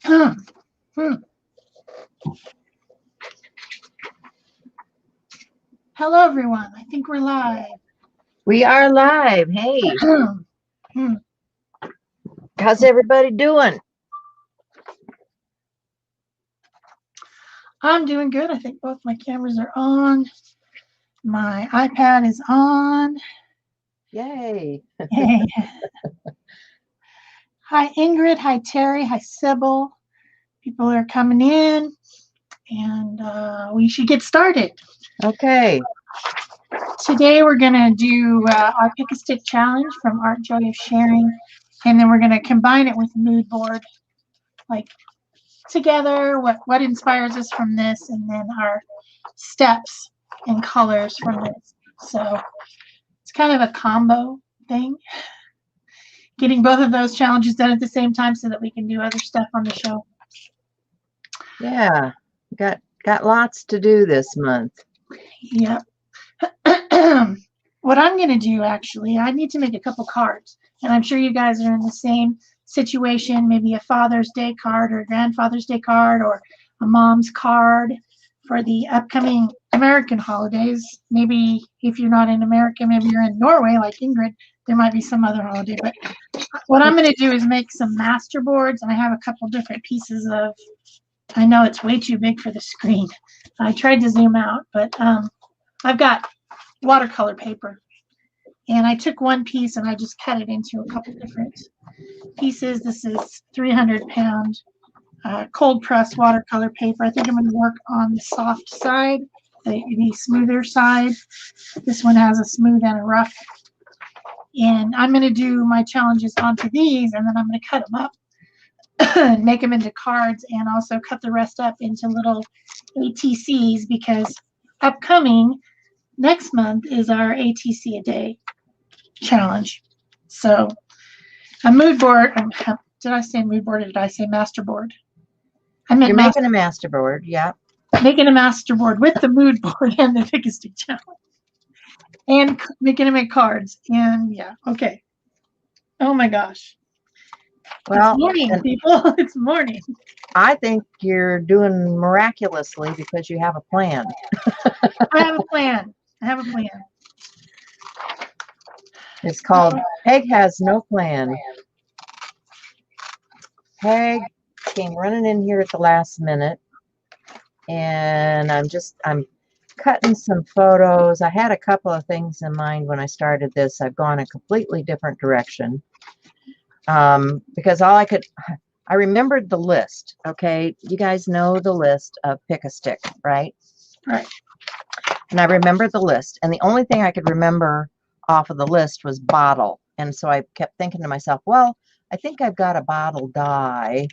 Hello, everyone. I think we're live. We are live. Hey, how's everybody doing? I'm doing good. I think both my cameras are on. My iPad is on. Yay. Yay. Hi, Ingrid. Hi, Terry. Hi, Sybil. People are coming in, and we should get started. Okay. Today, we're going to do our Pick a Stick challenge from Art Joy of Sharing, and then we're going to combine it with mood board, like together, what inspires us from this, and then our steps and colors from this. So it's kind of a combo thing, getting both of those challenges done at the same time so that we can do other stuff on the show. Yeah, got lots to do this month. Yep. What I'm going to do, actually, I need to make a couple cards, and I'm sure you guys are in the same situation, maybe a Father's Day card or a Grandfather's Day card or a mom's card for the upcoming American holidays. Maybe if you're not in America, maybe you're in Norway like Ingrid, there might be some other holiday. But what I'm going to do is make some master boards, and I have a couple different pieces of, I know it's way too big for the screen. I tried to zoom out, but I've got watercolor paper, and I took one piece and I just cut it into a couple different pieces. This is 300-pound cold press watercolor paper. I think I'm going to work on the soft side, the smoother side. This one has a smooth and a rough, and I'm going to do my challenges onto these, and then I'm going to cut them up and make them into cards, and also cut the rest up into little ATCs, because upcoming next month is our ATC a day challenge. So a mood board, did I say mood board or did I say master board? I meant You're making a master board, yeah. Making a master board with the mood board and the Pick a Stick challenge. And making them make cards. And yeah, okay. Oh my gosh. Well, it's morning, people. It's morning. I think you're doing miraculously because you have a plan. I have a plan. I have a plan. It's called Peg Has No Plan. Peg came running in here at the last minute, and I'm cutting some photos. I had a couple of things in mind when I started this. I've gone a completely different direction because I remembered the list. Okay, you guys know the list of Pick a Stick, right? Right. And I remembered the list, and the only thing I could remember off of the list was bottle. And so I kept thinking to myself, well, I think I've got a bottle die,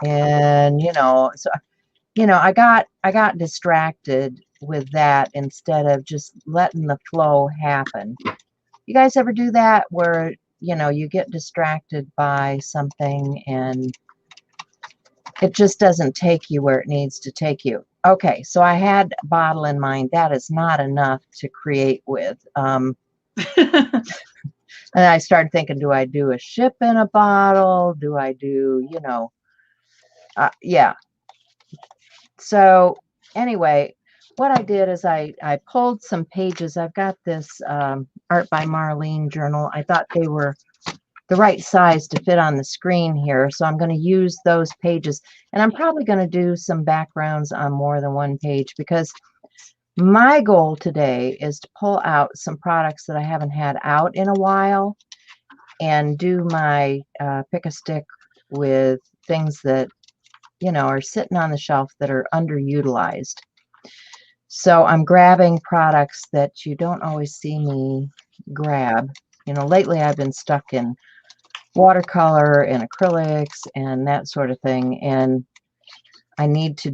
and I got distracted with that instead of just letting the flow happen. You guys ever do that where you get distracted by something and it just doesn't take you where it needs to take you? Okay, so I had a bottle in mind. That is not enough to create with. And I started thinking, do I do a ship in a bottle? Do I do, yeah. So anyway, what I did is I pulled some pages. I've got this Art by Marlene journal. I thought they were the right size to fit on the screen here. So I'm going to use those pages. And I'm probably going to do some backgrounds on more than one page, because my goal today is to pull out some products that I haven't had out in a while and do my Pick a Stick with things that, are sitting on the shelf that are underutilized. So I'm grabbing products that you don't always see me grab. Lately I've been stuck in watercolor and acrylics and that sort of thing. And I need to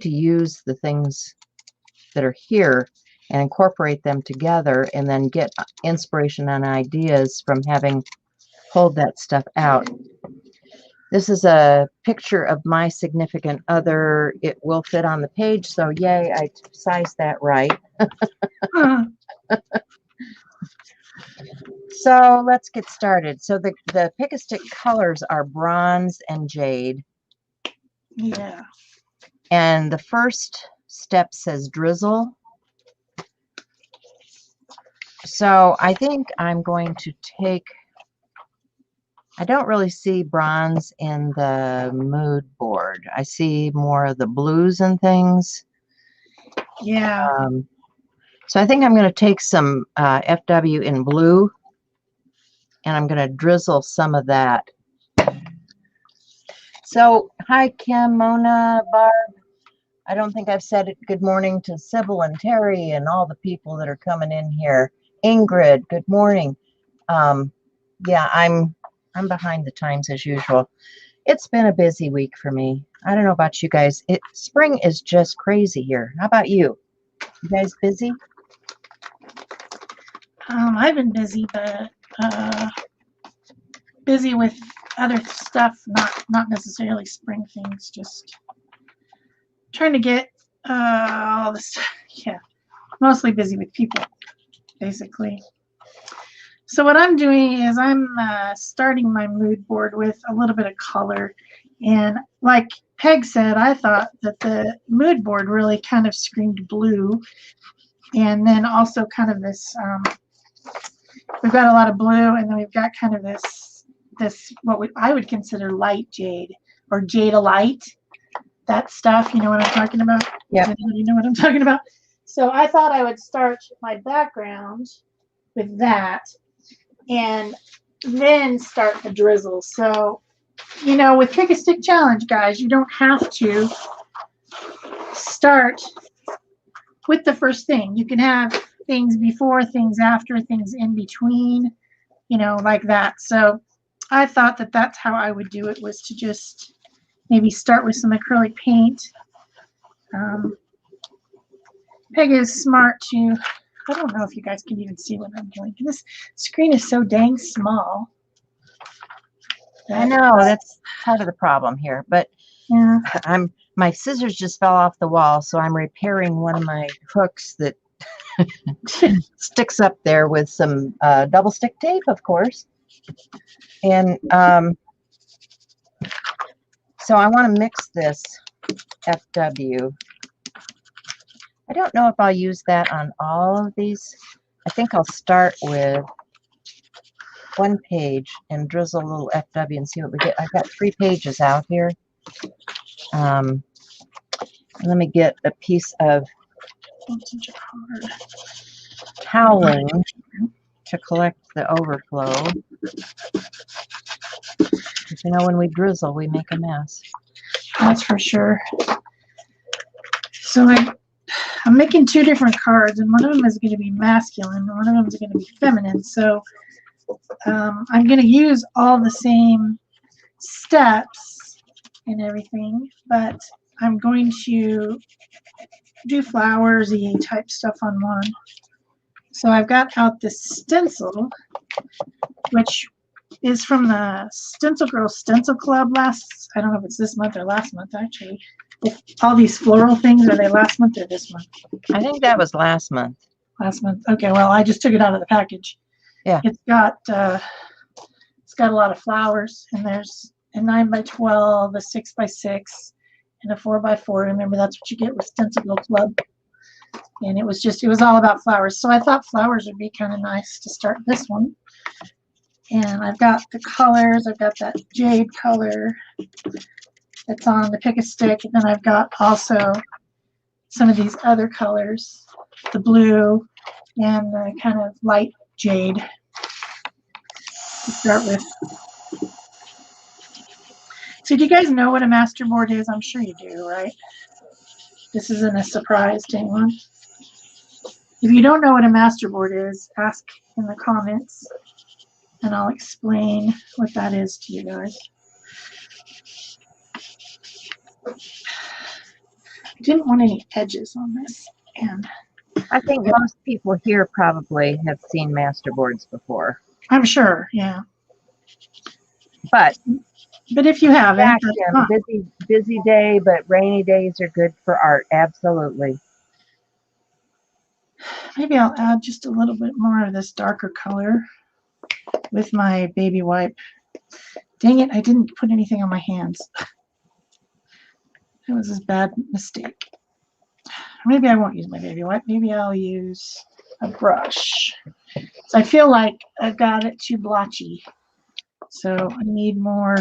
use the things that are here and incorporate them together, and then get inspiration and ideas from having pulled that stuff out. This is a picture of my significant other. It will fit on the page, so yay, I sized that right. So let's get started. So the pick a stick colors are bronze and jade. Yeah. And the first step says drizzle. So I think I'm going to take, I don't really see bronze in the mood board. I see more of the blues and things. Yeah. So I think I'm going to take some FW in blue, and I'm going to drizzle some of that. So hi, Kim, Mona, Barb. I don't think I've said it. Good morning to Sybil and Terry and all the people that are coming in here. Ingrid, good morning. Yeah, I'm behind the times as usual. It's been a busy week for me. I don't know about you guys. Spring is just crazy here. How about you? You guys busy? I've been busy, but busy with other stuff, not necessarily spring things. Just trying to get all this. Yeah, mostly busy with people, basically. So what I'm doing is I'm starting my mood board with a little bit of color, and like Peg said, I thought that the mood board really kind of screamed blue, and then also kind of this. We've got a lot of blue, and then we've got kind of this what I would consider light jade or jadeite. That stuff, you know what I'm talking about? Yeah. You know what I'm talking about? So I thought I would start my background with that, and then start the drizzle. So, you know, with Pick a Stick Challenge, guys, you don't have to start with the first thing. You can have things before, things after, things in between, you know, like that. So I thought that that's how I would do it, was to just maybe start with some acrylic paint. Peg is smart to, I don't know if you guys can even see what I'm doing. This screen is so dang small. I know that's part of the problem here, but yeah. My scissors just fell off the wall, so I'm repairing one of my hooks that sticks up there with some double stick tape, of course. And so I want to mix this FW. I don't know if I'll use that on all of these. I think I'll start with one page and drizzle a little FW and see what we get. I've got 3 pages out here. Let me get a piece of toweling to collect the overflow. You know, when we drizzle, we make a mess. That's for sure. So I'm making 2 different cards, and one of them is going to be masculine, and one of them is going to be feminine. So I'm going to use all the same steps and everything, but I'm going to do flowersy type stuff on one. So I've got out this stencil, which is from the Stencil Girls Stencil Club I don't know if it's this month or last month, actually. If all these floral things, are they last month or this month? I think that was last month. Last month. Okay, well, I just took it out of the package. Yeah. It's got a lot of flowers, and there's a 9x12, a 6x6, and a 4x4. Remember, that's what you get with Stencil Girl Club. And it was all about flowers. So I thought flowers would be kind of nice to start this one. And I've got the colors. I've got that jade color that's on the Pick a Stick. And then I've got also some of these other colors, the blue and the kind of light jade to start with. So do you guys know what a masterboard is? I'm sure you do, right? This isn't a surprise to anyone. If you don't know what a masterboard is, ask in the comments, and I'll explain what that is to you guys. I didn't want any edges on this. And I think most people here probably have seen masterboards before. I'm sure, yeah. But if you haven't, that's fine. Busy day, but rainy days are good for art. Absolutely. Maybe I'll add just a little bit more of this darker color. with my baby wipe. Dang it, I didn't put anything on my hands. That was a bad mistake. Maybe I won't use my baby wipe. Maybe I'll use a brush. So I feel like I've got it too blotchy. So I need more.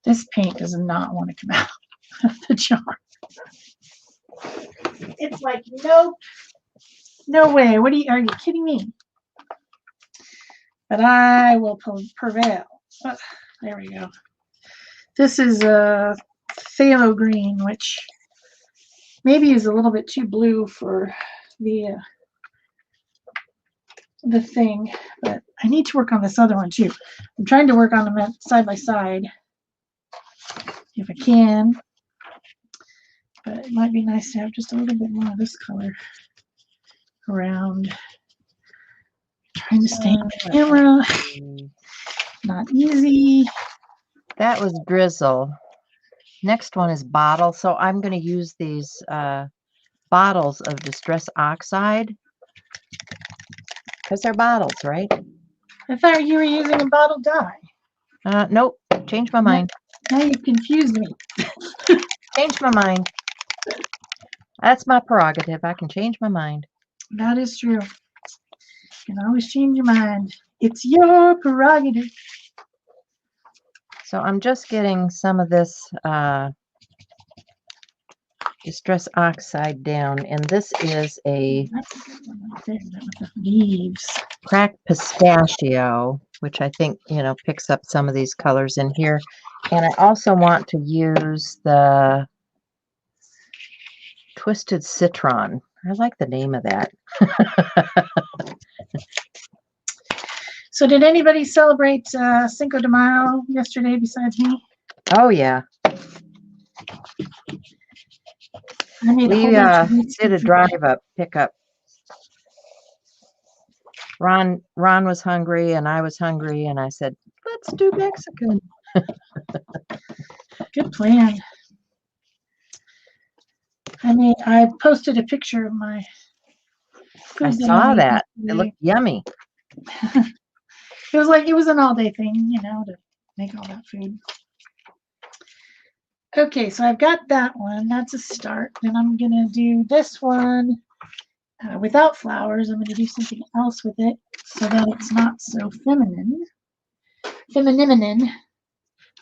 This paint does not want to come out of the jar. It's like, nope, no way. Are you kidding me? But I will prevail. There we go. This is a phthalo green, which maybe is a little bit too blue for the thing, but I need to work on this other one too. I'm trying to work on them side by side if I can, but it might be nice to have just a little bit more of this color around. Trying to stay on camera. Not easy. That was drizzle. Next one is bottle. So I'm going to use these bottles of Distress Oxide because they're bottles, right? I thought you were using a bottle dye. Nope. Changed my mind. Now you've confused me. Changed my mind. That's my prerogative. I can change my mind. That is true. You can always change your mind. It's your prerogative. So I'm just getting some of this Distress Oxide down, and this is a leaves. cracked pistachio, which I think, picks up some of these colors in here. And I also want to use the Twisted Citron. I like the name of that. So did anybody celebrate Cinco de Mayo yesterday besides me? Oh, yeah. We did a drive-up pickup. Ron was hungry and I was hungry, and I said, let's do Mexican. Good plan. I posted a picture of my food. I saw that. It looked yummy. It was an all-day thing, to make all that food. Okay, so I've got that one. That's a start. Then I'm going to do this one without flowers. I'm going to do something else with it so that it's not so feminine. I'm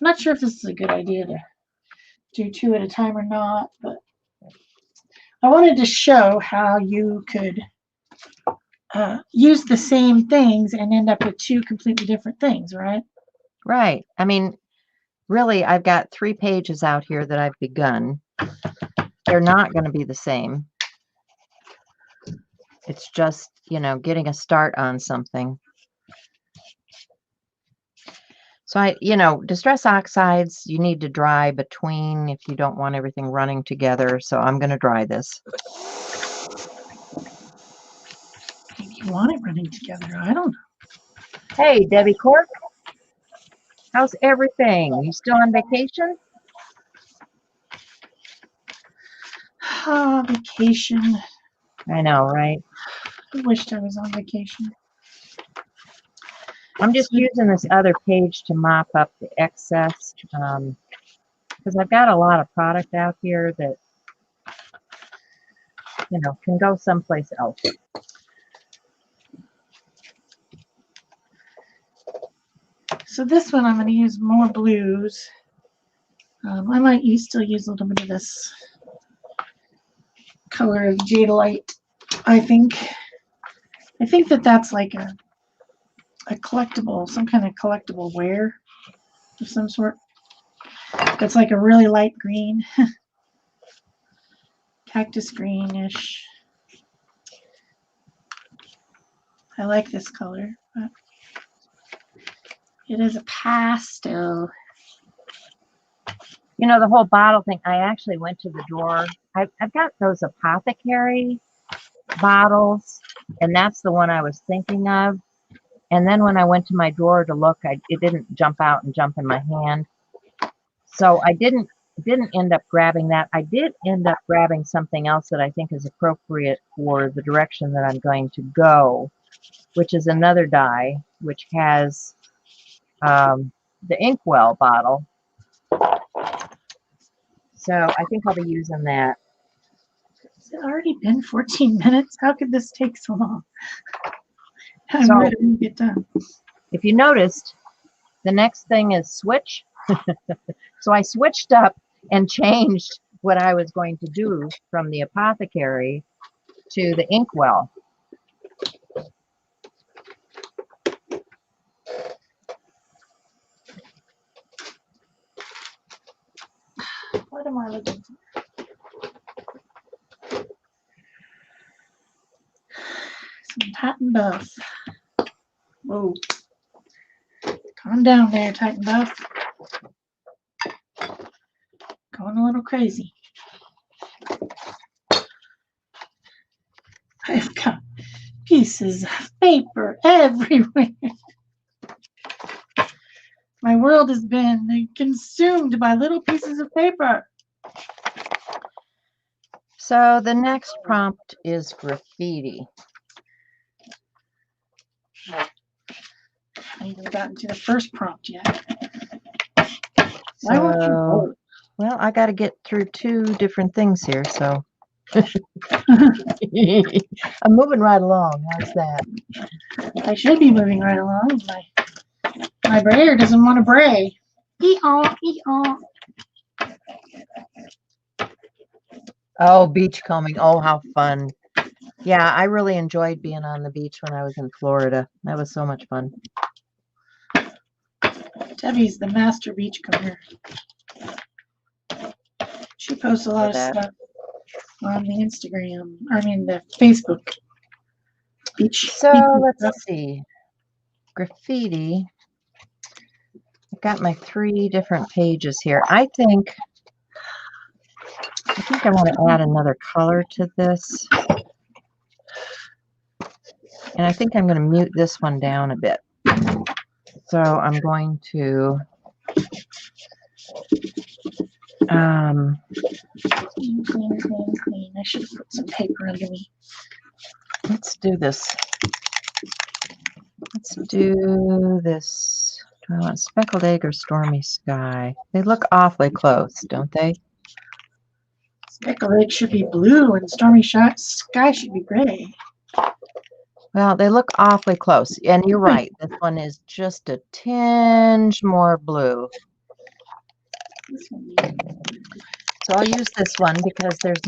not sure if this is a good idea to do two at a time or not, but I wanted to show how you could use the same things and end up with two completely different things, right? Right. Really, I've got 3 pages out here that I've begun. They're not going to be the same. It's just, getting a start on something. So Distress Oxides, you need to dry between if you don't want everything running together. So I'm going to dry this. Maybe you want it running together. I don't know. Hey, Debbie Cork. How's everything? You still on vacation? Vacation. I know, right? I wished I was on vacation. I'm just using this other page to mop up the excess because I've got a lot of product out here that, can go someplace else. So this one I'm going to use more blues. I might still use a little bit of this color of Jadeite. I think that's like a collectible, some kind of collectible wear of some sort. It's like a really light green, cactus greenish. I like this color, but it is a pastel. The whole bottle thing, I actually went to the drawer. I've got those apothecary bottles, and that's the one I was thinking of. And then when I went to my drawer to look, it didn't jump out and jump in my hand. So I didn't end up grabbing that. I did end up grabbing something else that I think is appropriate for the direction that I'm going to go. which is another dye, which has the inkwell bottle. So I think I'll be using that. Has it already been 14 minutes? How could this take so long? I'm So- ready to get done. If you noticed, the next thing is switch. So I switched up and changed what I was going to do from the apothecary to the inkwell. What am I looking for? Some Titan Buff. Whoa. Calm down there, Titan Buff. Going a little crazy. I've got pieces of paper everywhere. My world has been consumed by little pieces of paper. So the next prompt is graffiti. I haven't even gotten to the first prompt yet. Why won't you So, vote? well, I got to get through 2 different things here, so I'm moving right along. How's that? I should be moving right along. My brayer doesn't want to bray. Eat-aw, eat-aw. Oh, beachcombing. Oh, how fun. Yeah, I really enjoyed being on the beach when I was in Florida. That was so much fun. Debbie's the master beachcomber. She posts a lot of That. stuff on the Instagram, the Facebook beach. So beach let's stuff. see. Graffiti. I've got my 3 different pages here. I think I want to add another color to this. And I think I'm going to mute this one down a bit. So I'm going to Clean, clean, clean, clean. I should have put some paper under me. let's do this. Let's do this. Do I want speckled egg or stormy sky? They look awfully close, don't they? Speckled egg should be blue and stormy sky should be gray. Well, they look awfully close. And you're right. This one is just a tinge more blue. This one, So I'll use this one because there's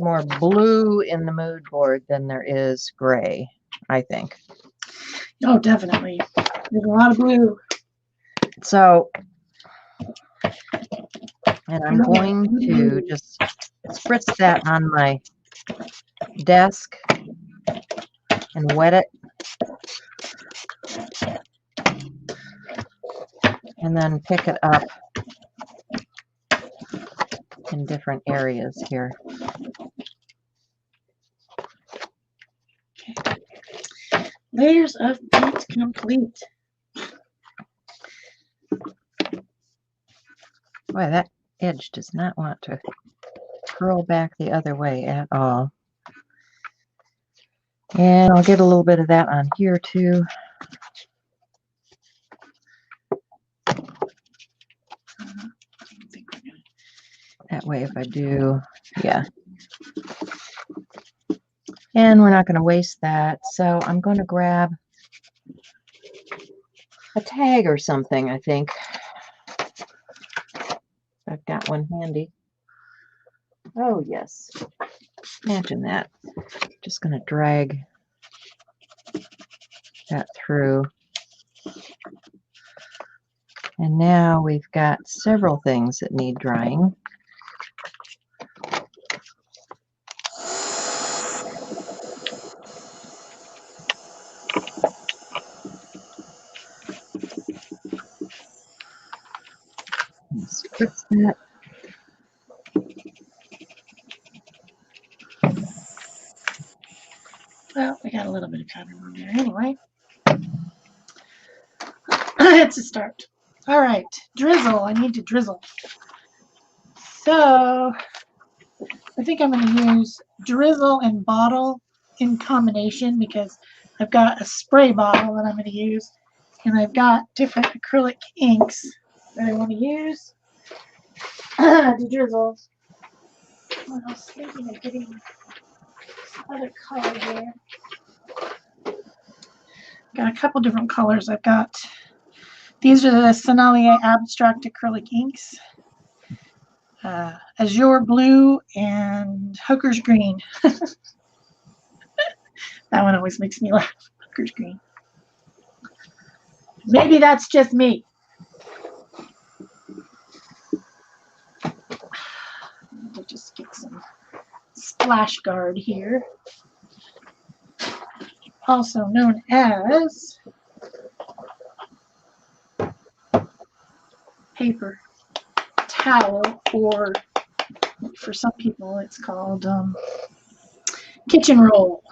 more blue in the mood board than there is gray, I think. oh, definitely. There's a lot of blue. So, and I'm going to just spritz that on my desk and wet it. And then pick it up in different areas here. Layers of paint complete. Boy, that edge does not want to curl back the other way at all. And I'll get a little bit of that on here too. That way if I do, yeah. And we're not going to waste that. So I'm going to grab a tag or something, I think. I've got one handy. Oh, yes. Imagine that. Just going to drag that through. And now we've got several things that need drying. Spritz that. Well, we got a little bit of powder on there anyway. It's a start. All right, drizzle. I need to drizzle. So I think I'm going to use drizzle and bottle in combination because I've got a spray bottle that I'm going to use, and I've got different acrylic inks that I want to use to drizzle. I was thinking of getting some other color here. Got a couple different colors. I've got, these are the Sonalier Abstract Acrylic Inks. Azure Blue and Hooker's Green. That one always makes me laugh. Hooker's Green. Maybe that's just me. I'll just get some splash guard here, also known as paper towel, or for some people it's called kitchen roll.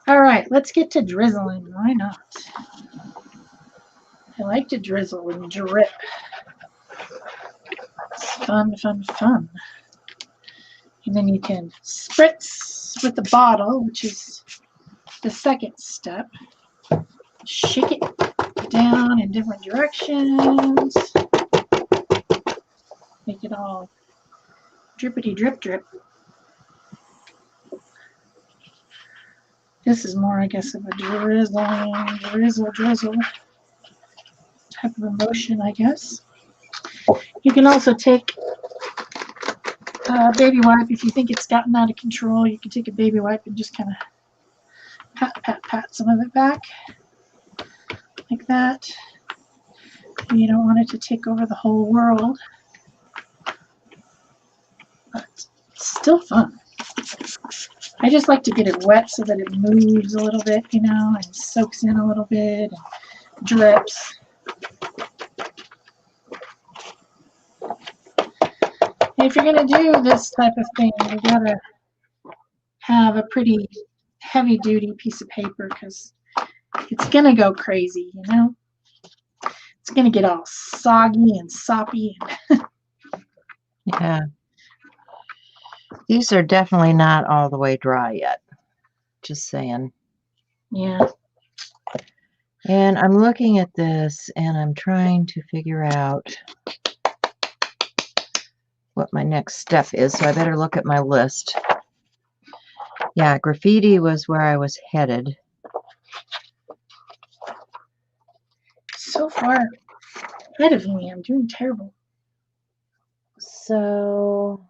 All right, let's get to drizzling. Why not? I like to drizzle and drip. It's fun, fun, fun. And then you can spritz with the bottle, which is the second step. Shake it down in different directions. Make it all drippity drip drip. This is more, I guess, of a drizzle type of emotion, I guess. You can also take a baby wipe. If you think it's gotten out of control, you can take a baby wipe and just kind of pat some of it back like that. You don't want it to take over the whole world, but it's still fun. I just like to get it wet so that it moves a little bit, you know, and soaks in a little bit and drips. And if you're going to do this type of thing, you got to have a pretty heavy-duty piece of paper because it's going to go crazy, you know. It's going to get all soggy and soppy. Yeah. These are definitely not all the way dry yet. Just saying. Yeah. And I'm looking at this and I'm trying to figure out what my next step is. So I better look at my list. Yeah, graffiti was where I was headed. So far ahead of me. I'm doing terrible. So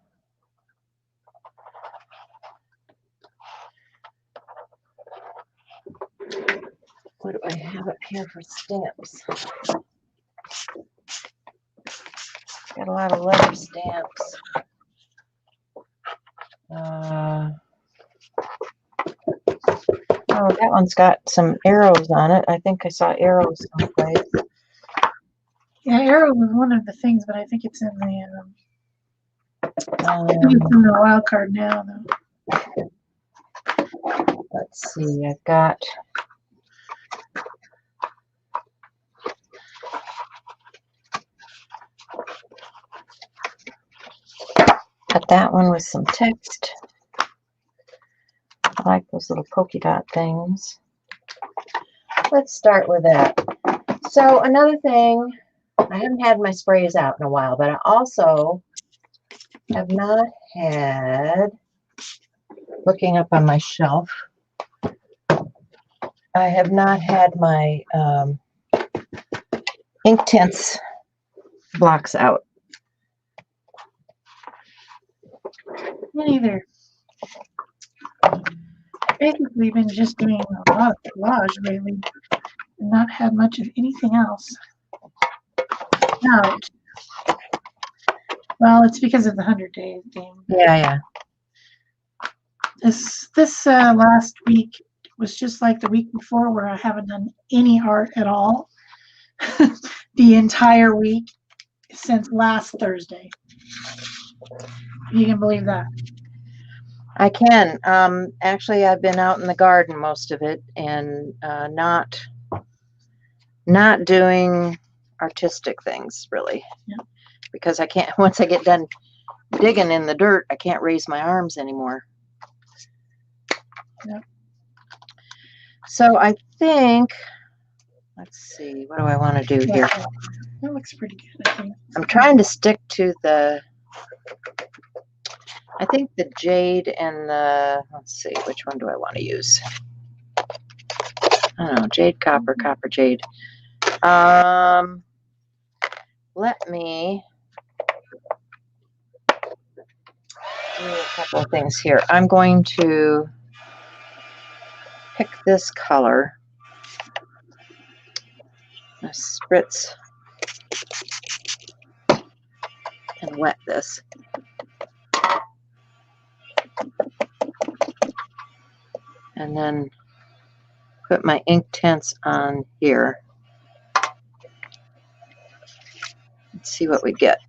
what do I have up here for stamps? Got a lot of letter stamps. Oh, that one's got some arrows on it. I think I saw arrows someplace. Yeah, arrow was one of the things, but I think it's in the it's in the wild card now, though. Let's see. I've got that one with some text. I like those little polka dot things. Let's start with that. So another thing, I haven't had my sprays out in a while, but I also have not had, looking up on my shelf, I have not had my Inktense blocks out. Me neither. Basically been just doing a lot of collage lately and not had much of anything else out. Well, it's because of the 100-day thing. Yeah. This last week was just like the week before, where I haven't done any art at all the entire week since last Thursday. You can believe that. I can. Actually, I've been out in the garden most of it, and not doing artistic things really. Yeah. Because I can't. Once I get done digging in the dirt, I can't raise my arms anymore. Yep. So I think, let's see, what do I want to do here? That looks pretty good, I think. I'm trying to stick to the, I think the jade and the, let's see, which one do I want to use? I don't know, jade, copper, copper, jade. Let me do a couple of things here. I'm going to pick this color. I'm gonna spritz and wet this. And then put my ink tints on here. Let's see what we get.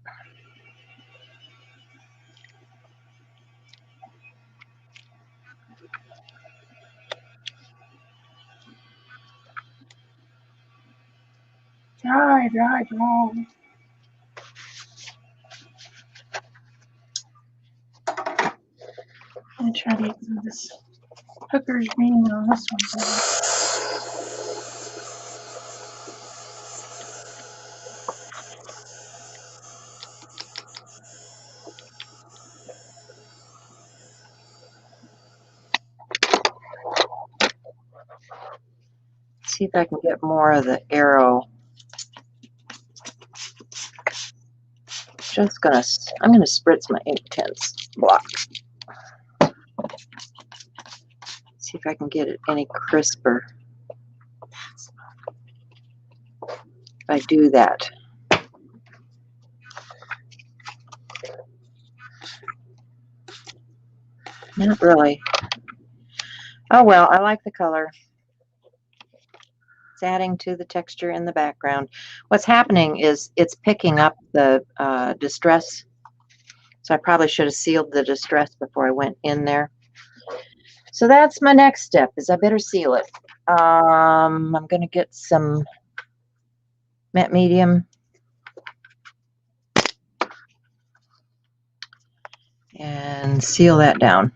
Dry, dry, dry. I'm going to try to get some of this hooker's green on this one. See if I can get more of the arrow. I'm gonna spritz my ink tints block. See if I can get it any crisper. If I do that. Not really. Oh well, I like the color. It's adding to the texture in the background. What's happening is it's picking up the distress. So I probably should have sealed the distress before I went in there. So that's my next step, is I better seal it. I'm going to get some matte medium. And seal that down.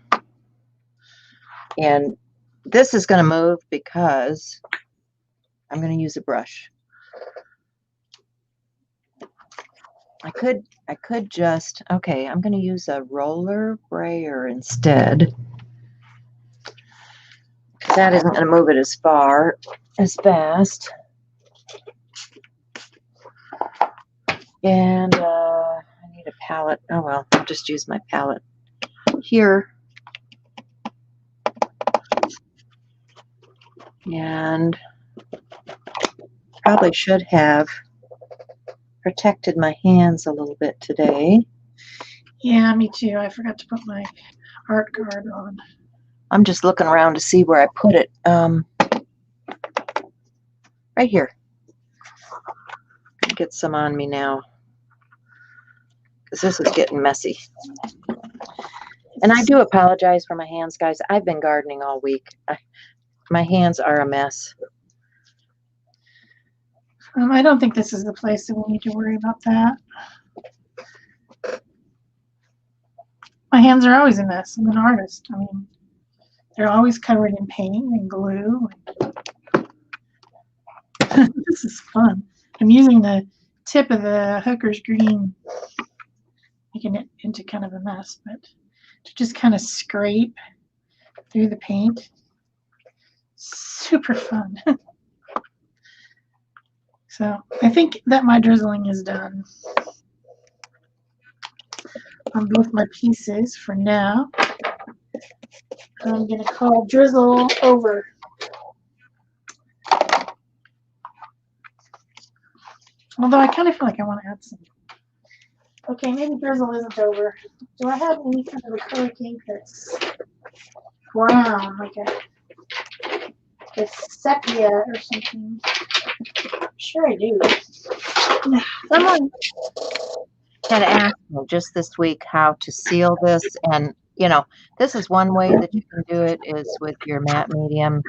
And this is going to move because I'm going to use a brush. I could just, okay, I'm going to use a roller brayer instead. That isn't going to move it as far, as fast. And I need a palette. Oh well, I'll just use my palette here. And probably should have protected my hands a little bit today. Yeah, me too. I forgot to put my art card on. I'm just looking around to see where I put it. Right here. Get some on me now, because this is getting messy. And I do apologize for my hands, guys. I've been gardening all week. My hands are a mess. I don't think this is the place that we need to worry about that. My hands are always a mess. I'm an artist. I mean, they're always covered in paint and glue. This is fun. I'm using the tip of the hooker's green, making it into kind of a mess, but to just kind of scrape through the paint. Super fun. So I think that my drizzling is done on both my pieces for now. I'm going to call drizzle over. Although I kind of feel like I want to add some. Okay, maybe drizzle isn't over. Do I have any kind of acrylic ink that's brown, like a sepia or something? I'm sure I do. Someone had asked me just this week how to seal this, and you know, this is one way that you can do it, is with your matte medium.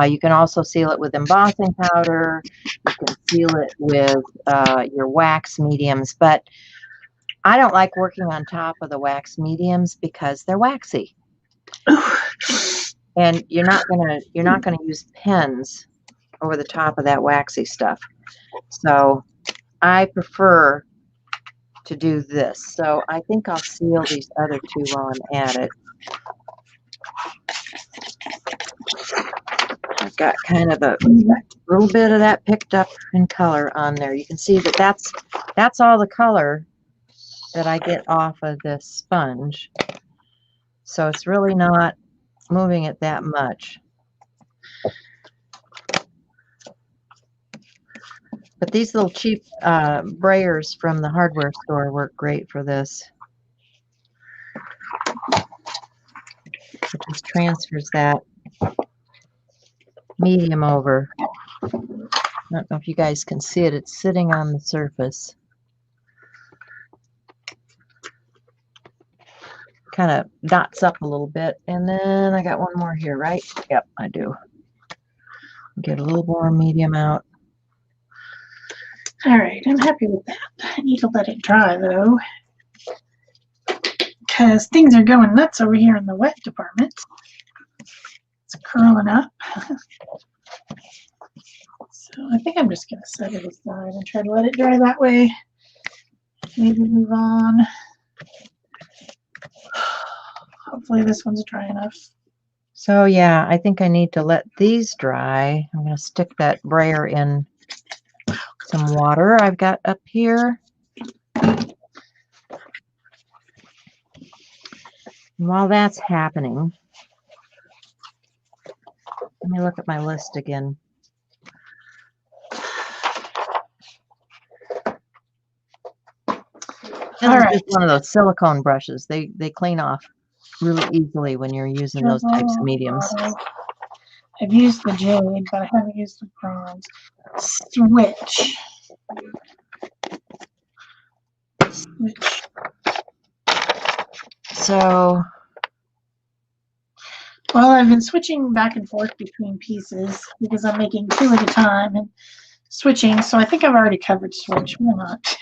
You can also seal it with embossing powder. You can seal it with your wax mediums, but I don't like working on top of the wax mediums because they're waxy. And you're not gonna use pens over the top of that waxy stuff. So I prefer to do this. So I think I'll seal these other two while I'm at it. I've got kind of a little bit of that picked up in color on there. You can see that that's all the color that I get off of this sponge. So it's really not moving it that much. But these little cheap brayers from the hardware store work great for this. It just transfers that medium over. I don't know if you guys can see it. It's sitting on the surface. Kind of dots up a little bit. And then I got one more here, right? Yep, I do. Get a little more medium out. All right, I'm happy with that. I need to let it dry though, because things are going nuts over here in the wet department. It's curling up. So I think I'm just going to set it aside and try to let it dry that way. Maybe move on. Hopefully this one's dry enough. So yeah, I think I need to let these dry. I'm going to stick that brayer in some water I've got up here. And while that's happening, let me look at my list again. This is just one of those silicone brushes. They clean off really easily when you're using those types of mediums. I've used the jade, but I haven't used the bronze. Switch. So, well, I've been switching back and forth between pieces because I'm making two at a time and switching. So I think I've already covered switch. Why not?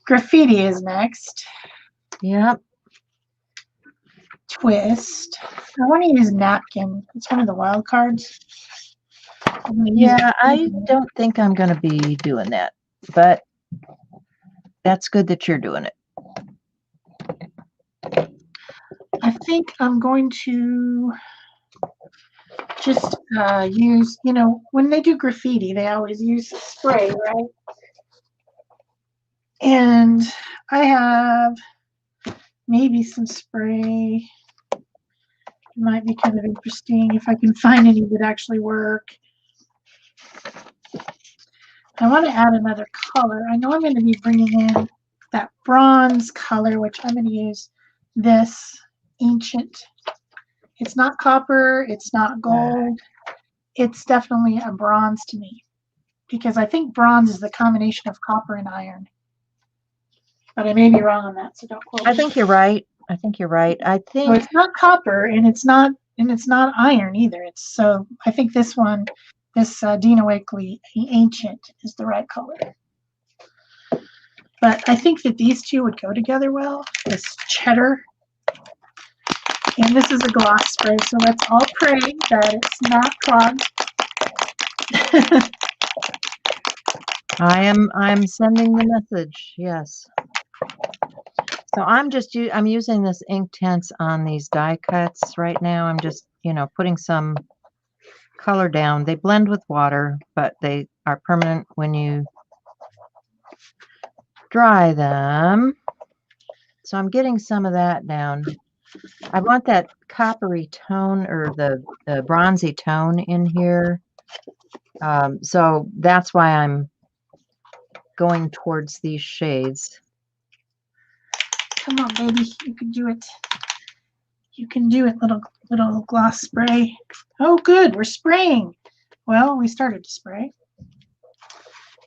Graffiti is next. Yep. Twist. I want to use napkin. It's one of the wild cards. Yeah, I don't think I'm going to be doing that, but that's good that you're doing it. I think I'm going to just use, you know, when they do graffiti, they always use spray, right? And I have maybe some spray. It might be kind of interesting if I can find any that actually work. I want to add another color. I know I'm going to be bringing in that bronze color, which I'm going to use this ancient. It's not copper. It's not gold. It's definitely a bronze to me because I think bronze is the combination of copper and iron. But I may be wrong on that, so don't quote me. I think you're right. I think you're right. I think so it's not copper and it's not iron either. So I think this one, this Dina Wakley Ancient is the right color. But I think that these two would go together well. This cheddar. And this is a gloss spray, so let's all pray that it's not clogged. I'm sending the message. Yes. So I'm using this Inktense on these die cuts right now. I'm just, putting some color down. They blend with water, but they are permanent when you dry them. So I'm getting some of that down. I want that coppery tone or the bronzy tone in here. So that's why I'm going towards these shades. Come on, baby. You can do it. You can do it, little gloss spray. Oh, good. We're spraying. Well, we started to spray.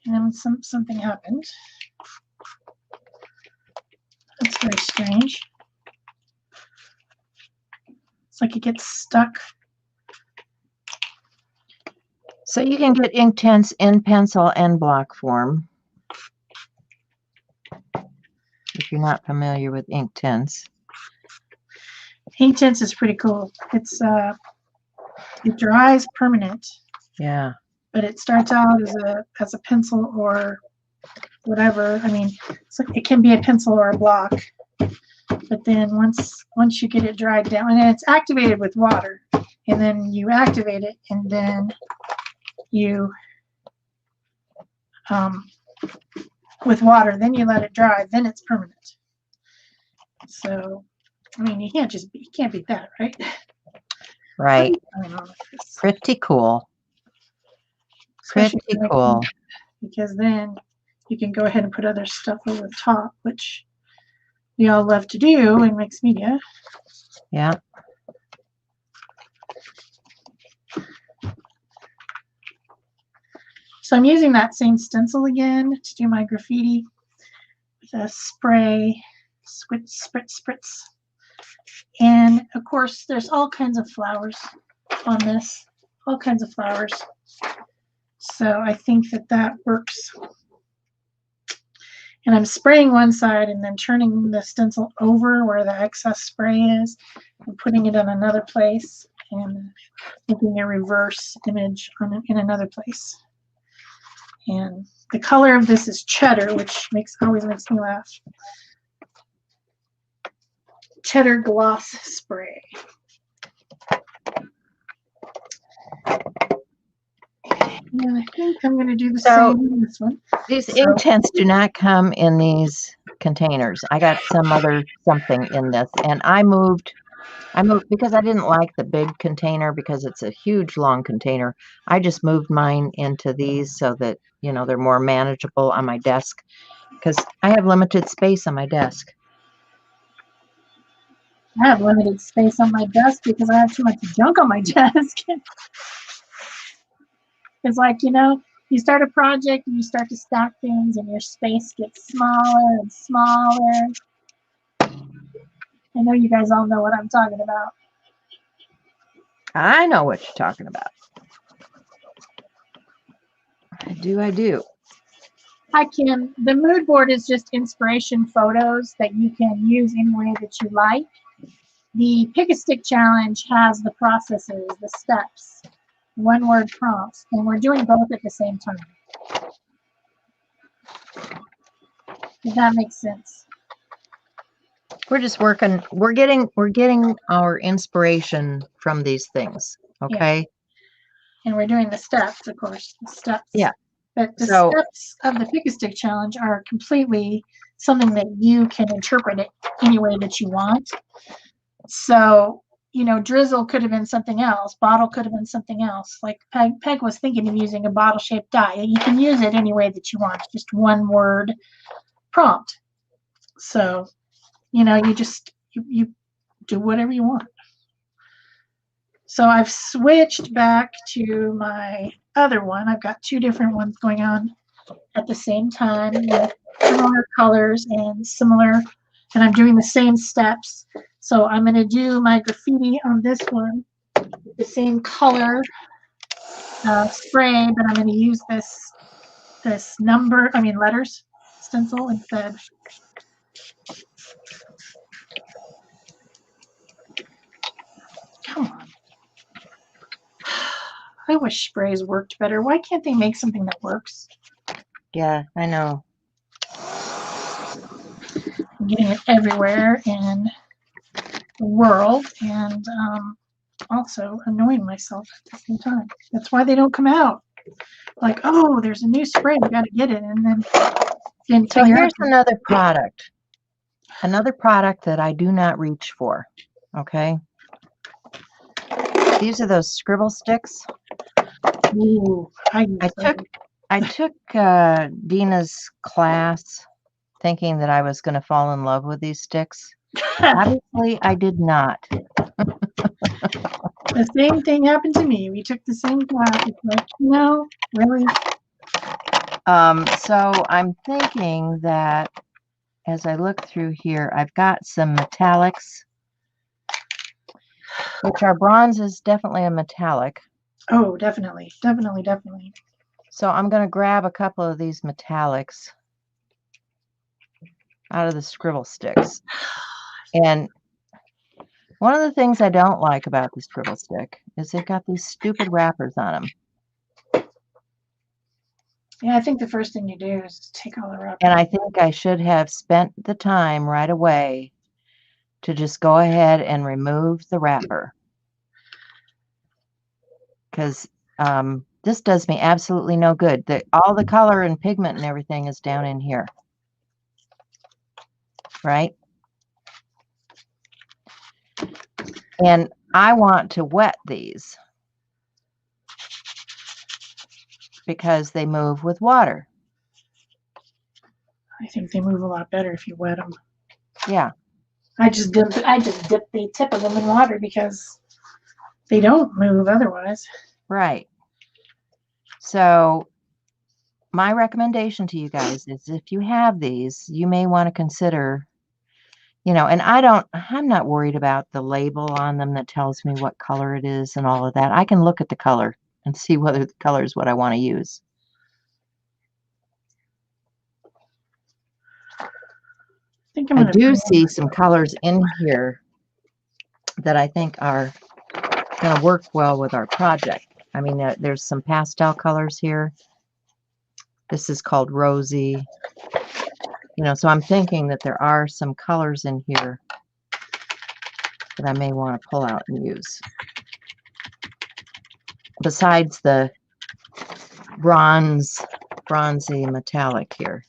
And then something happened. That's very strange. It's like it gets stuck. So you can get Inktense in pencil and block form. If you're not familiar with Inktense. Inktense is pretty cool. It's it dries permanent, Yeah. but it starts out as a pencil or whatever. I mean, it can be a pencil or a block, but then once you get it dried down, and it's activated with water, and then you activate it, and then you with water, then you let it dry, then it's permanent. So, I mean, you can't beat that, right? Right. Pretty cool. Pretty cool. Because then you can go ahead and put other stuff over the top, which we all love to do in mixed media. Yeah. So I'm using that same stencil again to do my graffiti with a spray, spritz, spritz, spritz. And of course, there's all kinds of flowers on this, all kinds of flowers. So I think that works. And I'm spraying one side and then turning the stencil over where the excess spray is and putting it in another place and making a reverse image in another place. And the color of this is cheddar, which always makes me laugh. Cheddar gloss spray. And I think I'm going to do the same in this one. These Inktense do not come in these containers. I got some other something in this, and I moved because I didn't like the big container because it's a huge long container. I just moved mine into these so that, you know, they're more manageable on my desk because I have limited space on my desk. I have limited space on my desk because I have too much junk on my desk. It's like, you know, you start a project and you start to stack things and your space gets smaller and smaller. I know you guys all know what I'm talking about. I know what you're talking about. I do. The mood board is just inspiration photos that you can use any way that you like. The Pick-a-Stick challenge has the processes, the steps, one-word prompts, and we're doing both at the same time. If that makes sense. We're just working. We're getting our inspiration from these things. Okay. Yeah. And we're doing the steps, of course. The steps. Yeah. But the steps of the Pick-a-Stick challenge are completely something that you can interpret it any way that you want. So, you know, drizzle could have been something else. Bottle could have been something else. Like Peg was thinking of using a bottle-shaped die. You can use it any way that you want. It's just one word prompt. So, you know, you do whatever you want. So I've switched back to my other one. I've got two different ones going on at the same time with similar colors and similar, and I'm doing the same steps. So I'm going to do my graffiti on this one with the same color spray, but I'm going to use this letters stencil instead. Come on. I wish sprays worked better. Why can't they make something that works? Yeah, I know. I'm getting it everywhere in the world and also annoying myself at the same time. That's why they don't come out. Like, oh, there's a new spray, we got to get it, and then so here's another product that I do not reach for. Okay, these are those scribble sticks. Ooh, I took Dina's class thinking that I was going to fall in love with these sticks. Obviously, I did not. The same thing happened to me. We took the same class. It's like, no, really. So I'm thinking that as I look through here, I've got some metallics, which our bronze is definitely a metallic. Oh, definitely, definitely, definitely. So I'm going to grab a couple of these metallics out of the scribble sticks. And One of the things I don't like about this Triple Stick is they've got these stupid wrappers on them. Yeah, I think the first thing you do is take all the rubber. And I think I should have spent the time right away to just go ahead and remove the wrapper. Because this does me absolutely no good. All the color and pigment and everything is down in here. Right? And I want to wet these because they move with water. I think they move a lot better if you wet them. Yeah. I just dip the tip of them in water because they don't move otherwise. Right. So my recommendation to you guys is if you have these, you may want to consider, and I'm not worried about the label on them that tells me what color it is and all of that. I can look at the color and see whether the color is what I want to use. I do see some colors in here that I think are going to work well with our project. I mean, there's some pastel colors here. This is called Rosy. So I'm thinking that there are some colors in here that I may want to pull out and use. Besides the bronzy metallic here.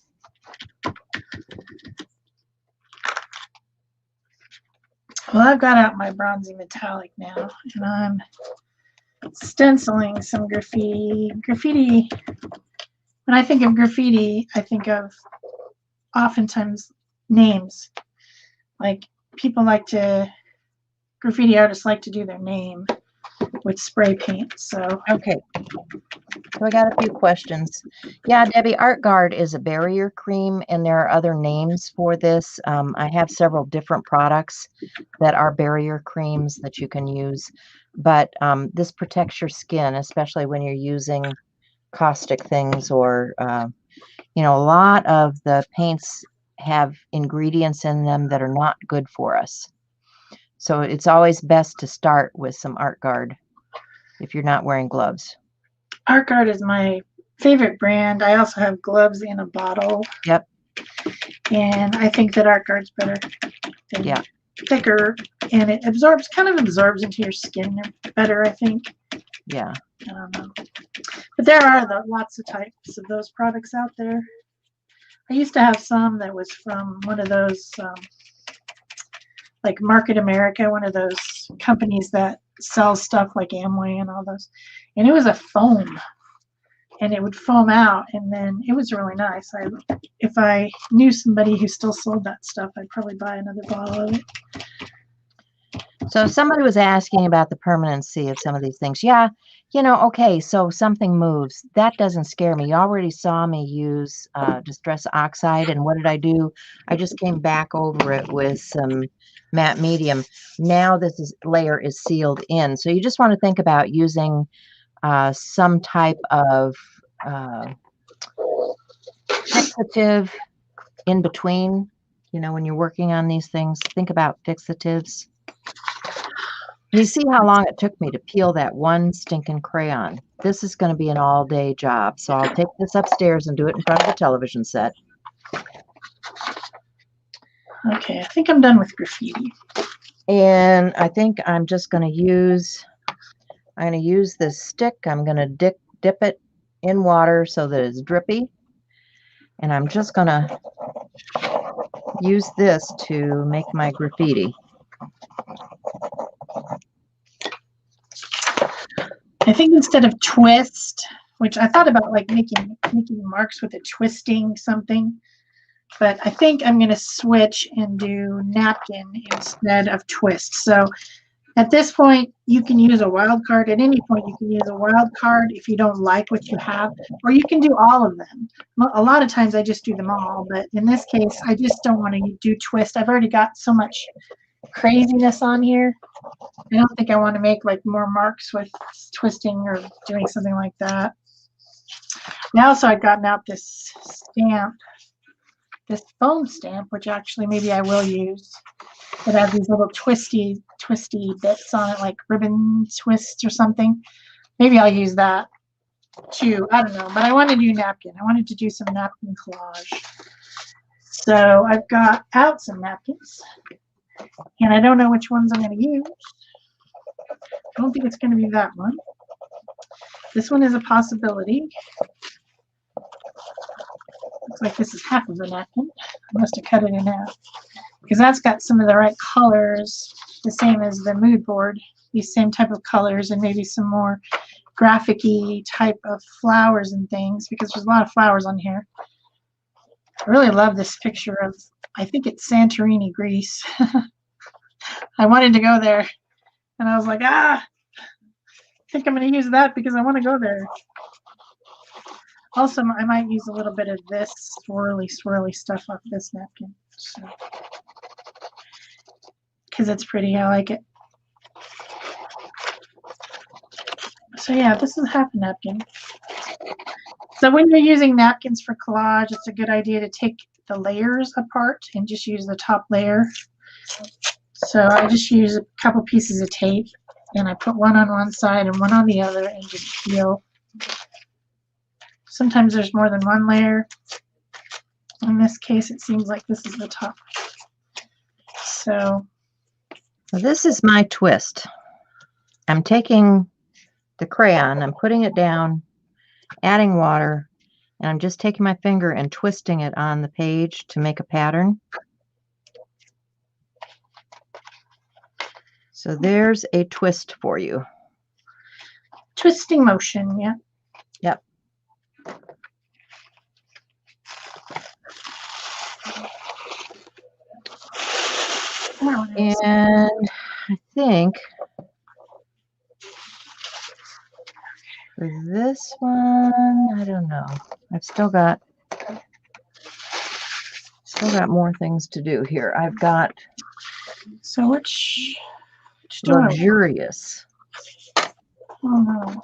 Well, I've got out my bronzy metallic now, and I'm stenciling some graffiti. Graffiti, when I think of graffiti, I think of oftentimes names. Like graffiti artists like to do their name with spray paint. So okay. So I got a few questions. Yeah, Debbie, Art Guard is a barrier cream, and there are other names for this. I have several different products that are barrier creams that you can use, but this protects your skin, especially when you're using caustic things or, a lot of the paints have ingredients in them that are not good for us. So it's always best to start with some Art Guard if you're not wearing gloves. Art Guard is my favorite brand. I also have gloves in a bottle. Yep. And I think that Art Guard's better. Yeah. Thicker, and it kind of absorbs into your skin better, I think. Yeah. I don't know. But there are lots of types of those products out there. I used to have some that was from one of those, like Market America, one of those companies that sell stuff like Amway and all those. And it was a foam. And it would foam out, and then it was really nice. If I knew somebody who still sold that stuff, I'd probably buy another bottle of it. So somebody was asking about the permanency of some of these things. Yeah, okay, so something moves. That doesn't scare me. You already saw me use Distress Oxide, and what did I do? I just came back over it with some matte medium. Now this layer is sealed in. So you just want to think about using some type of fixative in between. When you're working on these things, think about fixatives. You see how long it took me to peel that one stinking crayon. This is going to be an all-day job, so I'll take this upstairs and do it in front of the television set. Okay, I think I'm done with graffiti. And I think I'm just going to use this stick. I'm going to dip it in water so that it's drippy. And I'm just going to use this to make my graffiti. I think instead of twist, which I thought about like making marks with a twisting something, but I think I'm going to switch and do napkin instead of twist. So at this point, you can use a wild card. At any point, you can use a wild card if you don't like what you have, or you can do all of them. A lot of times I just do them all, but in this case, I just don't want to do twist. I've already got so much craziness on here. I don't think I want to make like more marks with twisting or doing something like that. Now, so I've gotten out this stamp this foam stamp, which actually maybe I will use. It has these little twisty bits on it, like ribbon twists or something. Maybe I'll use that too. I don't know, but I want to do napkin. I wanted to do some napkin collage. So I've got out some napkins, and I don't know which ones I'm going to use. I don't think it's going to be that one. This one is a possibility. Looks like this is half of a napkin. I must have cut it in half because that's got some of the right colors, the same as the mood board, these same type of colors, and maybe some more graphic-y type of flowers and things, because there's a lot of flowers on here. I really love this picture of, I think it's Santorini, Greece. I wanted to go there, and I was like, I think I'm going to use that because I want to go there. Also, I might use a little bit of this swirly stuff off this napkin, so, because it's pretty. I like it. So yeah, this is half a napkin. So when you're using napkins for collage, it's a good idea to take the layers apart and just use the top layer. So I just use a couple pieces of tape, and I put one on one side and one on the other, and just peel. Sometimes there's more than one layer. In this case, it seems like this is the top. So this is my twist. I'm taking the crayon, I'm putting it down, adding water, and I'm just taking my finger and twisting it on the page to make a pattern. So there's a twist for you. Twisting motion, yeah. Yep. And I think for this one, I don't know. I've still got more things to do here. I've got which luxurious. Oh no,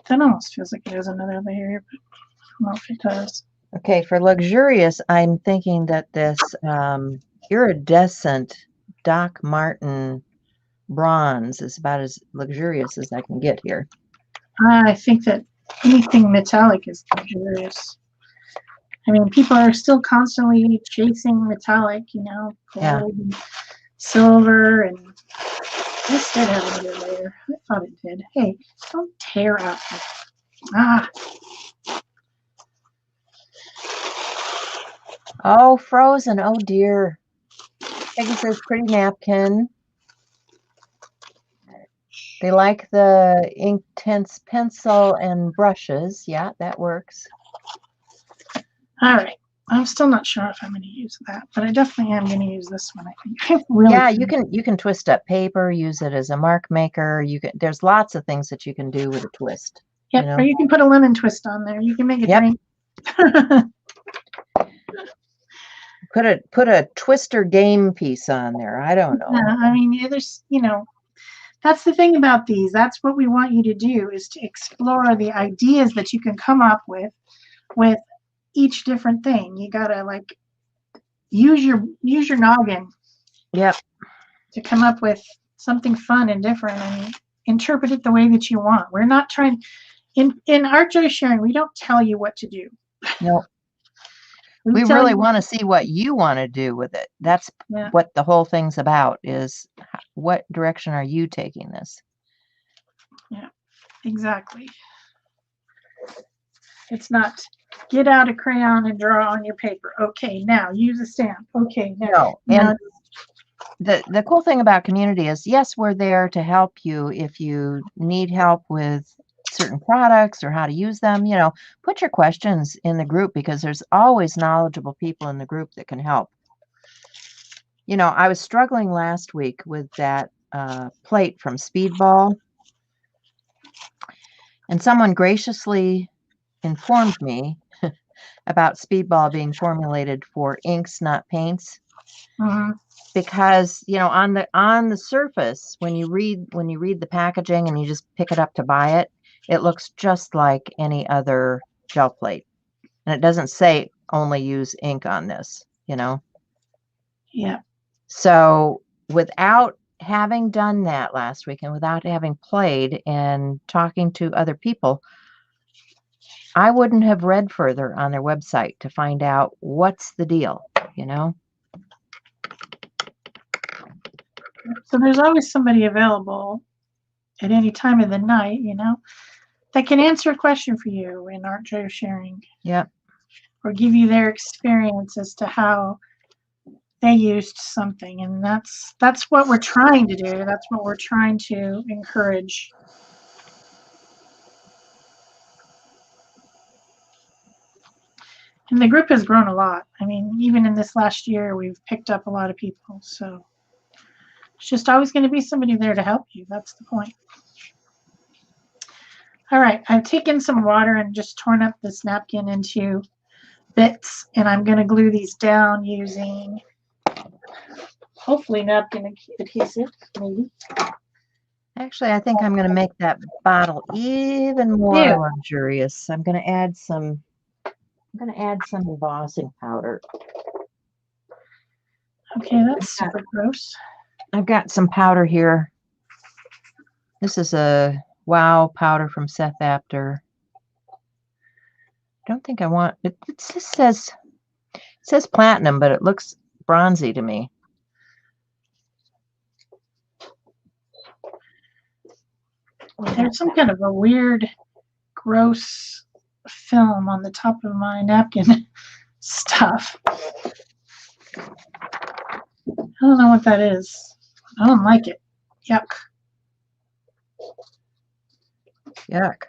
that almost feels like it has another layer, but I don't know if it does. Okay, for luxurious, I'm thinking that this iridescent Doc Martin bronze is about as luxurious as I can get here. I think that anything metallic is luxurious. I mean, people are still constantly chasing metallic, gold and silver, and this did have another layer. I thought it did. Hey, don't tear up. Oh, frozen. Oh, dear. Peggy says pretty napkin. They like the Inktense pencil and brushes. Yeah, that works. All right. I'm still not sure if I'm going to use that, but I definitely am going to use this one. I think. Yeah, you can twist up paper, use it as a mark maker. There's lots of things that you can do with a twist. Yep, or you can put a lemon twist on there. You can make a drink. Put a twister game piece on there. I don't know. Yeah, I mean, there's that's the thing about these. That's what we want you to do, is to explore the ideas that you can come up with each different thing. You gotta use your noggin. Yep. To come up with something fun and different, and interpret it the way that you want. We're not trying in Art Joy Sharing. We don't tell you what to do. No. We really want to see what you want to do with it. That's what the whole thing's about, is what direction are you taking this? Yeah, exactly. It's not get out a crayon and draw on your paper. Okay, now use a stamp. Okay, now. No. And the cool thing about community is, yes, we're there to help you if you need help with certain products or how to use them. Put your questions in the group, because there's always knowledgeable people in the group that can help. I was struggling last week with that plate from Speedball, and someone graciously informed me about Speedball being formulated for inks, not paints. Because on the surface, when you read the packaging and you just pick it up to buy it, it looks just like any other gel plate, and it doesn't say only use ink on this. you know. Yeah. So without having done that last week and without having played and talking to other people, I wouldn't have read further on their website to find out what's the deal, you know. So there's always somebody available at any time of the night, you know, that can answer a question for you in art joy of sharing. Yep. Or give you their experience as to how they used something, and that's what we're trying to do. That's what we're trying to encourage. And the group has grown a lot. I mean, even in this last year, we've picked up a lot of people. So it's just always going to be somebody there to help you. That's the point. All right, I've taken some water and just torn up this napkin into bits, and I'm going to glue these down using hopefully napkin adhesive, maybe. Actually, I think I'm going to make that bottle even more Ew. luxurious. I'm going to add some embossing powder. Okay, that's super gross. I've got some powder here. This is a Wow powder from Seth Apter. I don't think I want it. It just says platinum, but it looks bronzy to me. There's some kind of a weird, gross film on the top of my napkin stuff. I don't know what that is. I don't like it. Yuck. Yuck.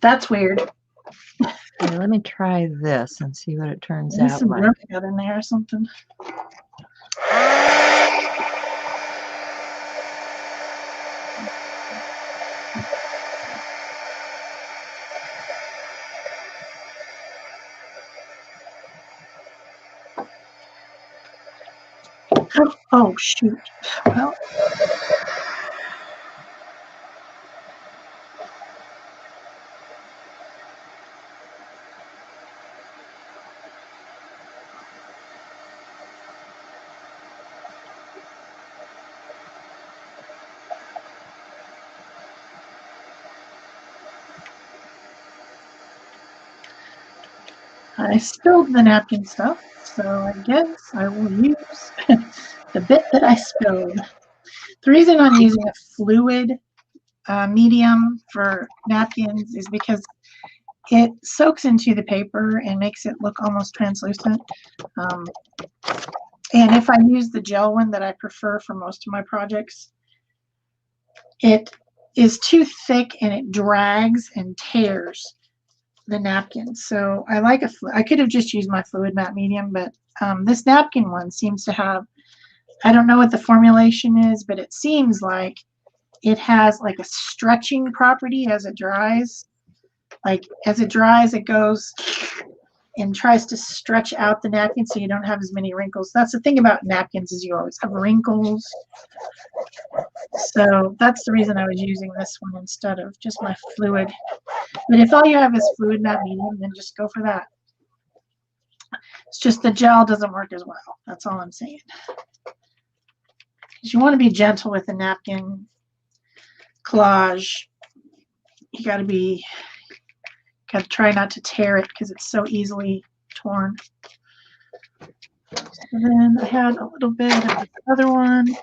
That's weird. Okay, let me try this and see what it turns There's out some like. rope got in there or something. Oh, shoot. Well, I spilled the napkin stuff, so I guess I will use the bit that I spilled. The reason I'm using a fluid medium for napkins is because it soaks into the paper and makes it look almost translucent. And if I use the gel one that I prefer for most of my projects, it is too thick and it drags and tears the napkin. So I like I could have just used my fluid matte medium, but this napkin one seems to have, I don't know what the formulation is, but it seems like it has like a stretching property as it dries. Like as it dries, it goes and tries to stretch out the napkin so you don't have as many wrinkles. That's the thing about napkins is you always have wrinkles. So that's the reason I was using this one instead of just my fluid. But if all you have is fluid matte medium, then just go for that. It's just the gel doesn't work as well. That's all I'm saying. Because you want to be gentle with the napkin collage. You got to try not to tear it because it's so easily torn. So then I had a little bit of the other one.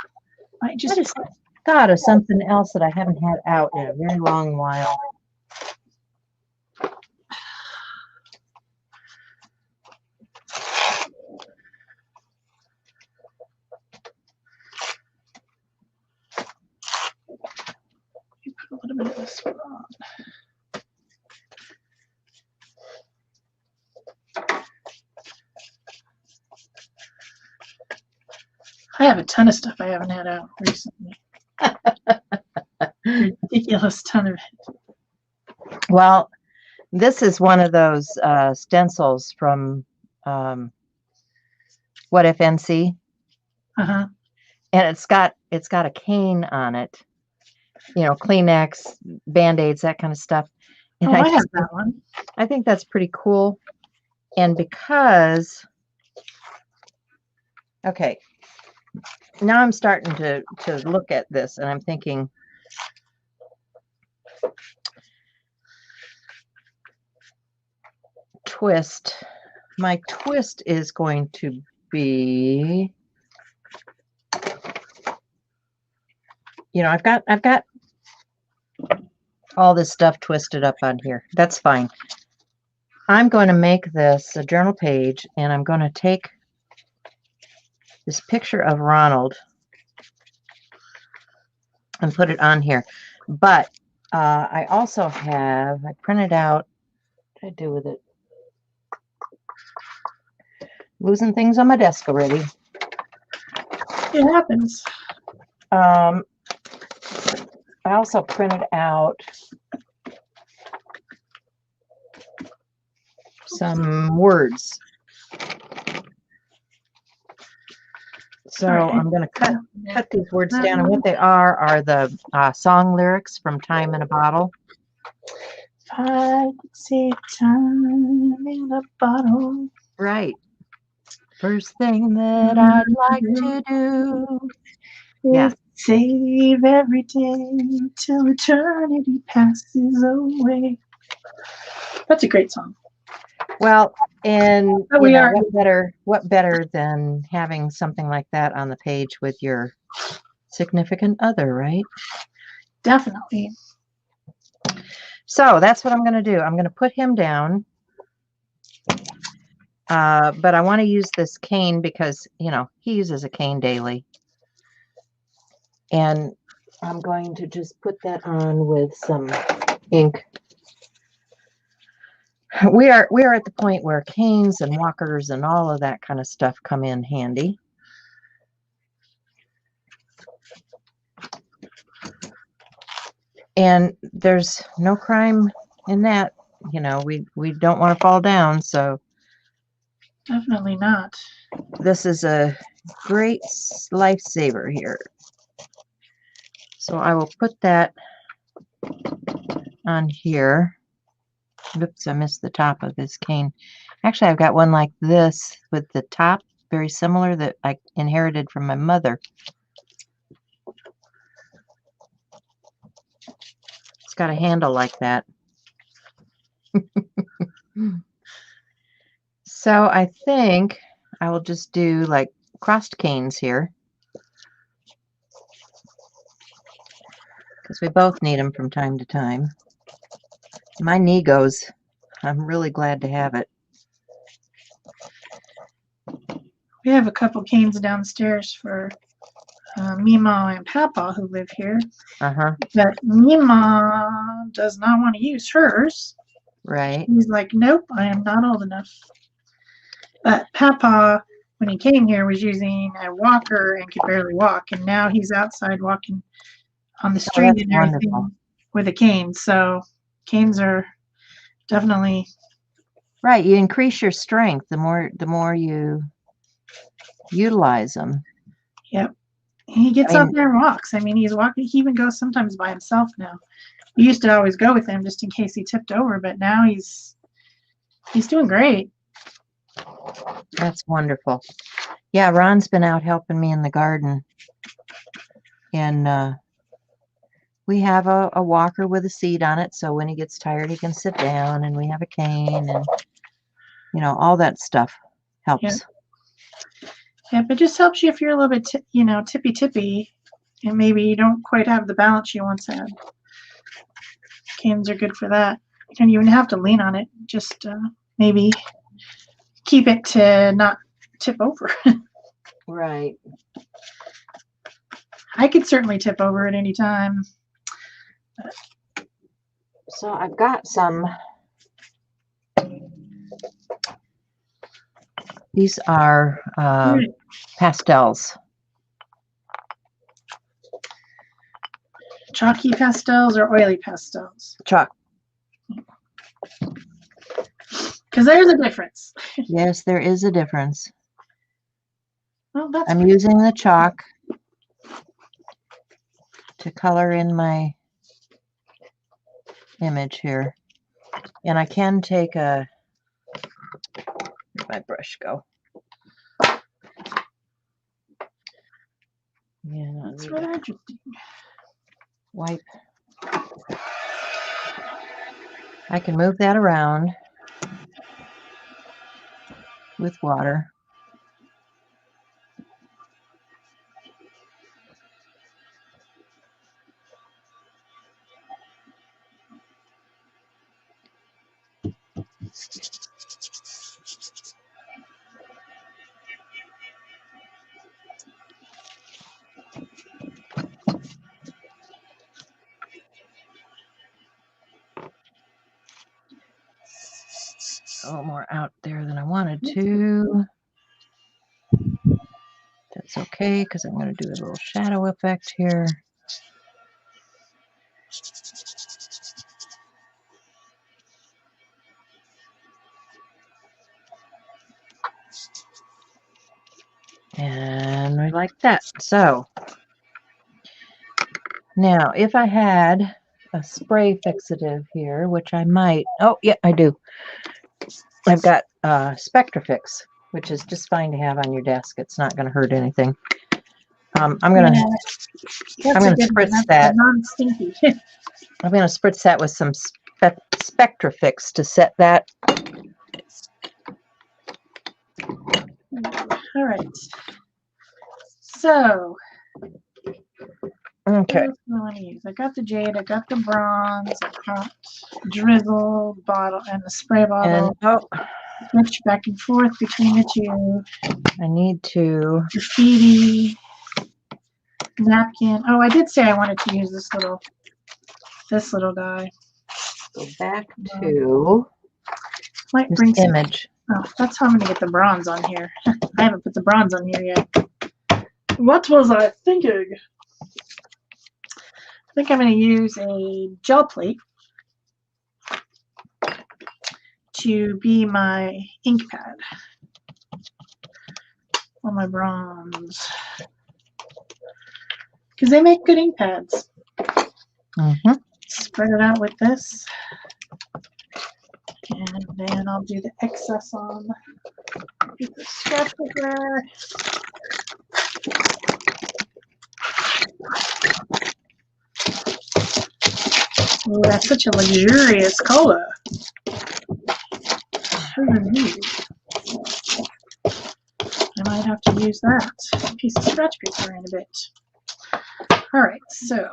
I just thought of something else that I haven't had out in a very long while. put a little bit of this one on. I have a ton of stuff I haven't had out recently. Ridiculous ton of it. Well, this is one of those stencils from What If NC? Uh-huh. And it's got a cane on it, you know, Kleenex, Band-Aids, that kind of stuff. And Oh, I have that one. I think that's pretty cool. And because, okay, now I'm starting to look at this and I'm thinking, twist. My twist is going to be, you know, I've got all this stuff twisted up on here. That's fine. I'm going to make this a journal page, and I'm going to take this picture of Ronald and put it on here. But I also have, I printed out, what did I do with it? Losing things on my desk already. It happens. I also printed out some words. So I'm going to cut these words down, and what they are the song lyrics from Time in a Bottle. I could see time in a bottle. Right. First thing that I'd like to do. Yeah. Save every day till eternity passes away. That's a great song. Well, and Oh, you know, what better than having something like that on the page with your significant other, right? Definitely. So that's what I'm going to do. I'm going to put him down. But I want to use this cane because, you know, he uses a cane daily. And I'm going to just put that on with some ink. We are at the point where canes and walkers and all of that kind of stuff come in handy. And there's no crime in that. You know, we don't want to fall down, so Definitely not. this is a great lifesaver here. So I will put that on here. Oops, I missed the top of this cane. Actually, I've got one like this with the top very similar that I inherited from my mother. It's got a handle like that. So I think I will just do like crossed canes here, because we both need them from time to time. My knee goes. I'm really glad to have it. We have a couple canes downstairs for Mima and Papa who live here. But Mima does not want to use hers. Right. He's like, nope, I am not old enough. But Papa, when he came here, was using a walker and could barely walk. And now he's outside walking on the street and everything wonderful. With a cane. So canes are definitely right. You increase your strength the more you utilize them. Yep. He gets out there and walks. I mean, he's walking. He even goes sometimes by himself now. We used to always go with him just in case he tipped over, but now he's doing great. That's wonderful. Yeah, Ron's been out helping me in the garden, and we have a walker with a seat on it, so when he gets tired, he can sit down, and we have a cane, and you know, all that stuff helps. Yeah, but it just helps you if you're a little bit, tippy, and maybe you don't quite have the balance you once had. Canes are good for that. You don't even have to lean on it. Just maybe keep it to not tip over. Right. I could certainly tip over at any time. So I've got some. These are pastels. Chalky pastels or oily pastels? Chalk. Because there's a difference. Yes, there is a difference. Well, I'm using the chalk to color in my image here. And I can take a, where'd my brush go? Yeah, That's rather interesting. Wipe. I can move that around with water. A little more out there than I wanted to. That's okay, because I'm going to do a little shadow effect here. And we like that. So now if I had a spray fixative here, which I might, oh yeah, I do. I've got Spectrafix, which is just fine to have on your desk. It's not going to hurt anything. I'm going to spritz that. Non-stinky. I'm going to spritz that with some Spectrafix to set that. All right. So, okay. I got the jade, I got the bronze, I got drizzle bottle and the spray bottle. And switch back and forth between the two. I need to graffiti, napkin. Oh, I did say I wanted to use this little guy. go back to Might this bring some, image. oh, that's how I'm gonna get the bronze on here. I haven't put the bronze on here yet. What was I thinking? I think I'm gonna use a gel plate to be my ink pad on my bronze. Because they make good ink pads. Spread it out with this. And then I'll do the excess on the scratch paper. Oh, that's such a luxurious color. I might have to use that piece of scratch paper in a bit. All right, so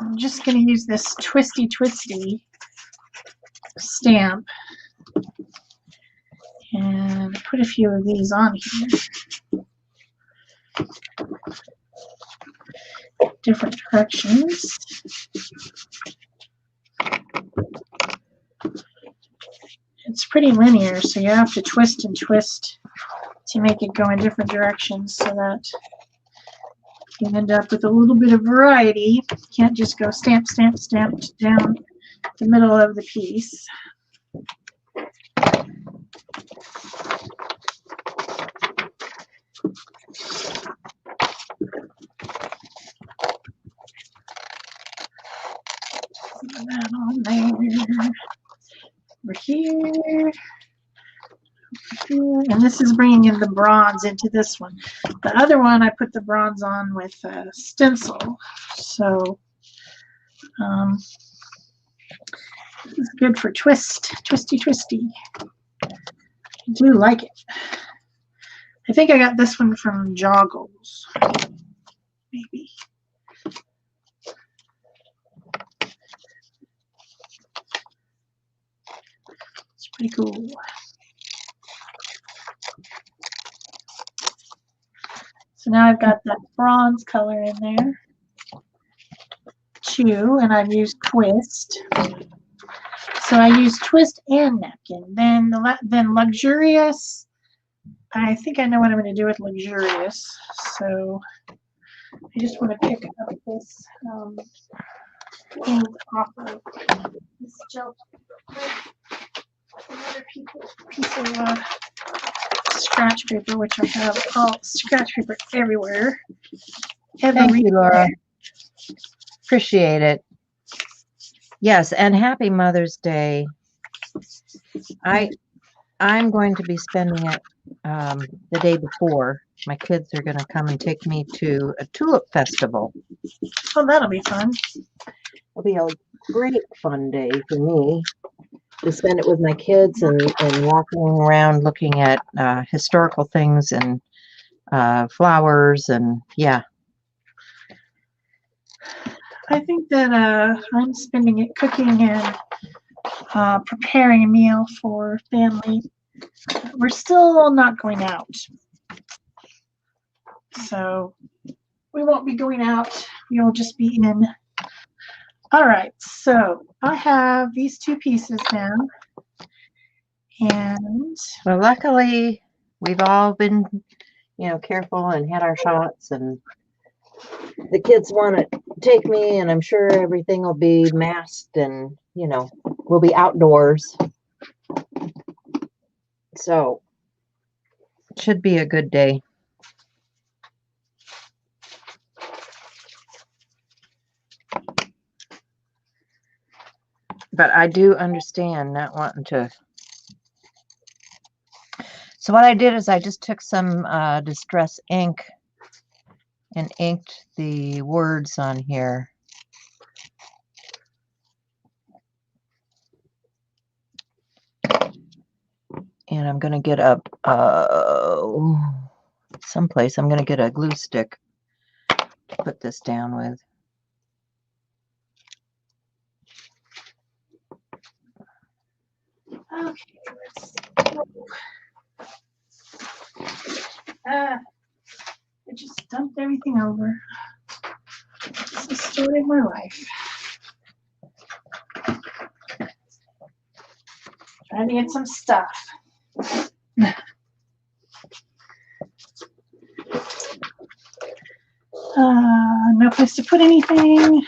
I'm just going to use this twisty stamp and put a few of these on here. Different directions. It's pretty linear, so you have to twist and twist to make it go in different directions so that you end up with a little bit of variety. You can't just go stamp, stamp, stamp down the middle of the piece. Put that on there. Over here. And this is bringing in the bronze into this one. The other one I put the bronze on with a stencil, so this is good for twisty. I do like it. I think I got this one from Joggles, maybe. It's pretty cool. So now I've got that bronze color in there too, and I've used twist. So I use twist and napkin. Then luxurious. I think I know what I'm going to do with luxurious. So I just want to pick up this ink off of this gel. Another piece of scratch paper, which I have all scratch paper everywhere. Thank you, Laura. Appreciate it. Yes, and happy Mother's Day. I'm going to be spending it the day before. My kids are going to come and take me to a tulip festival. Oh, that'll be fun. It'll be a great fun day for me to spend it with my kids and walking around looking at historical things and flowers and yeah. I think that I'm spending it cooking and preparing a meal for family. We're still not going out. So we won't be going out. We will just be in. All right, so I have these two pieces now. And well, luckily we've all been, careful and had our shots, and the kids want to take me, and I'm sure everything will be masked and, we'll be outdoors. So it should be a good day. But I do understand not wanting to. So what I did is I just took some distress ink and inked the words on here. And I'm going to get someplace, I'm going to get a glue stick to put this down with. okay, let's see. I just dumped everything over. This is the story of my life. Trying to get some stuff. No place to put anything.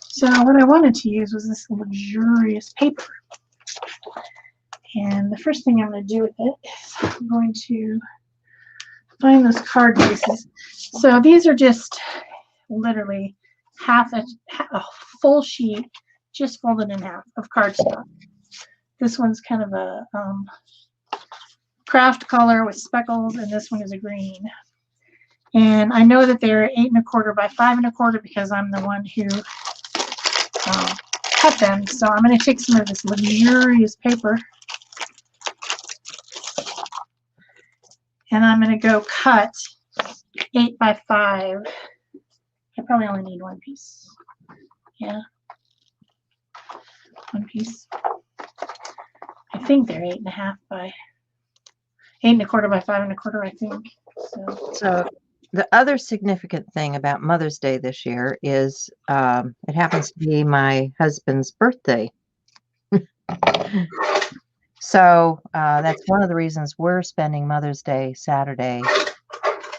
So what I wanted to use was this luxurious paper. And the first thing I'm going to do with it is I'm going to find those card pieces. So these are just literally half a full sheet, just folded in half of cardstock. This one's kind of a craft color with speckles, and this one is a green. And I know that they're 8 1/4 by 5 1/4 because I'm the one who cut them. So I'm going to take some of this luxurious paper and I'm going to go cut 8 by 5. I probably only need one piece. Yeah, one piece. I think they're 8 1/2 by 8 1/4 by 5 1/4. I think. So the other significant thing about Mother's Day this year is it happens to be my husband's birthday. So that's one of the reasons we're spending Mother's Day Saturday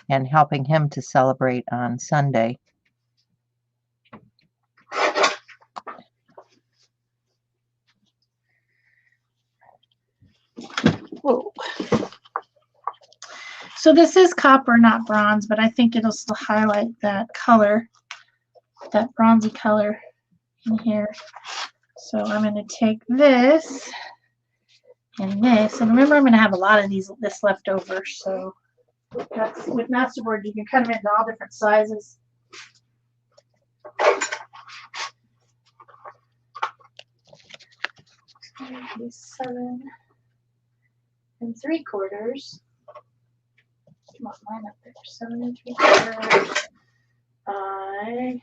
and helping him to celebrate on Sunday. Whoa. So this is copper, not bronze, but I think it'll still highlight that color, that bronzy color in here. So I'm going to take this and this, and remember I'm going to have a lot of this left over. So with Masterboard, you can cut them into all different sizes. Maybe 7 3/4. Come on, line up there. 7 3/4 by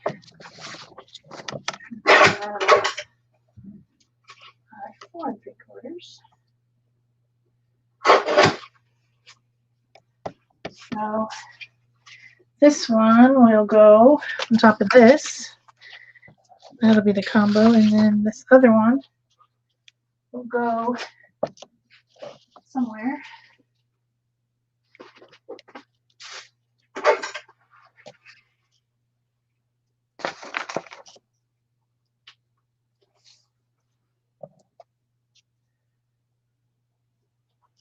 4 3/4. So this one will go on top of this. That'll be the combo, and then this other one will go somewhere.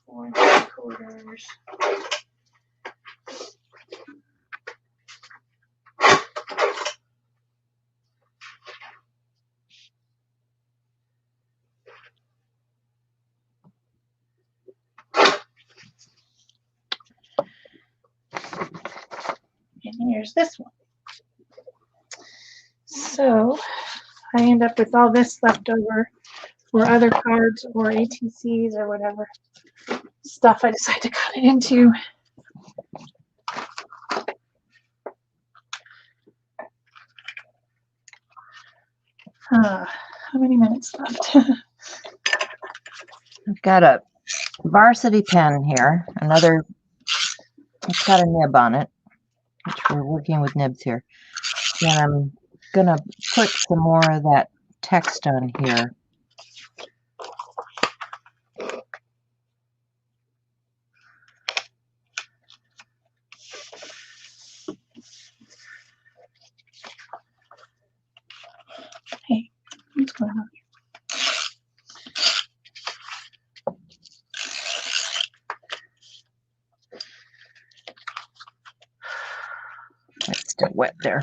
Four and 3/4. there's this one. So I end up with all this left over for other cards or ATCs or whatever stuff I decide to cut it into. How many minutes left? I've got a varsity pen here, another, it's got a nib on it, which we're working with nibs here. And I'm gonna put some more of that text on here. Hey, what's going on? It's still wet there.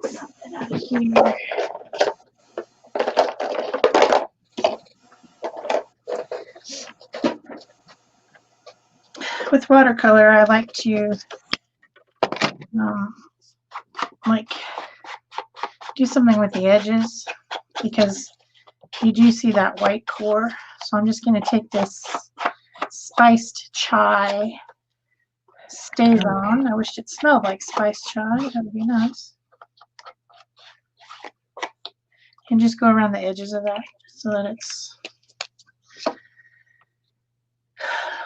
Something out of here. With watercolor, I like to like do something with the edges because you do see that white core. So I'm just going to take this spiced chai stays on. I wish it smelled like spiced chai. That would be nice. And just go around the edges of that so that it's, of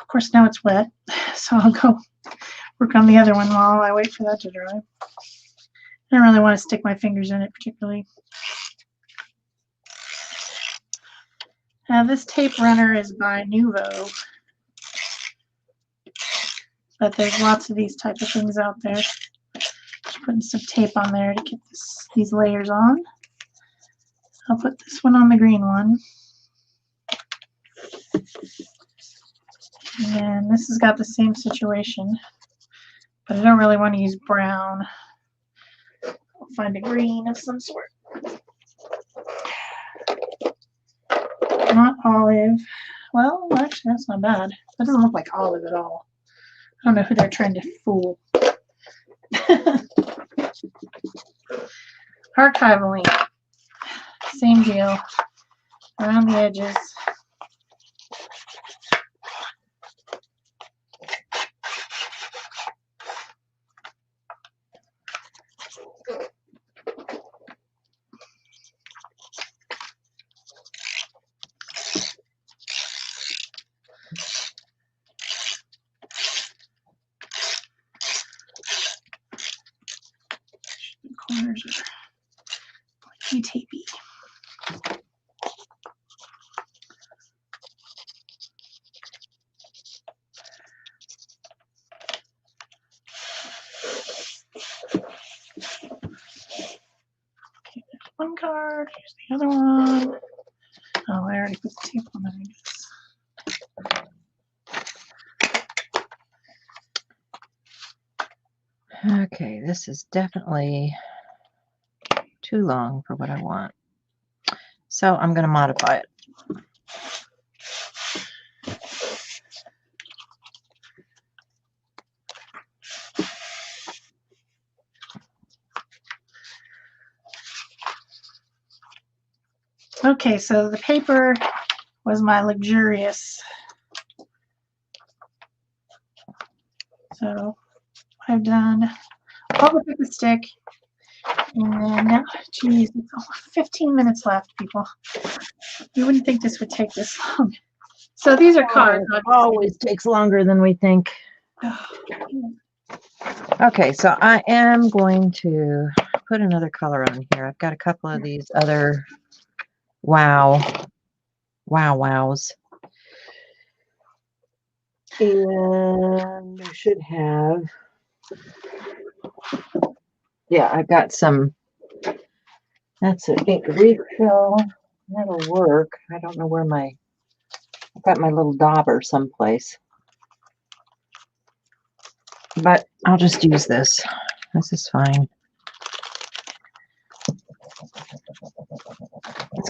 course now it's wet, so I'll go work on the other one while I wait for that to dry. I don't really want to stick my fingers in it particularly. Now this tape runner is by Nuvo, but there's lots of these type of things out there. Just putting some tape on there to get these layers on. I'll put this one on the green one. And this has got the same situation, but I don't really want to use brown. I'll find a green of some sort. Not olive. Well, actually, that's not bad. That doesn't look like olive at all. I don't know who they're trying to fool. Archival ink. Same deal. Around the edges. The corners are blanky tapey. Okay, there's one card. Here's the other one. Oh, I already put the tape on there, I guess. Okay, this is definitely too long for what I want. So I'm going to modify it. Okay, so the paper was my luxurious. So I've done all the paper stick, and then now, geez, it's only 15 minutes left, people. You wouldn't think this would take this long. So these are cards. It always takes longer than we think. Okay, so I am going to put another color on here. I've got a couple of these other wows. And I should have, yeah, I've got some, that's an ink refill. That'll work. I don't know where I've got my little dauber someplace. But I'll just use this. This is fine.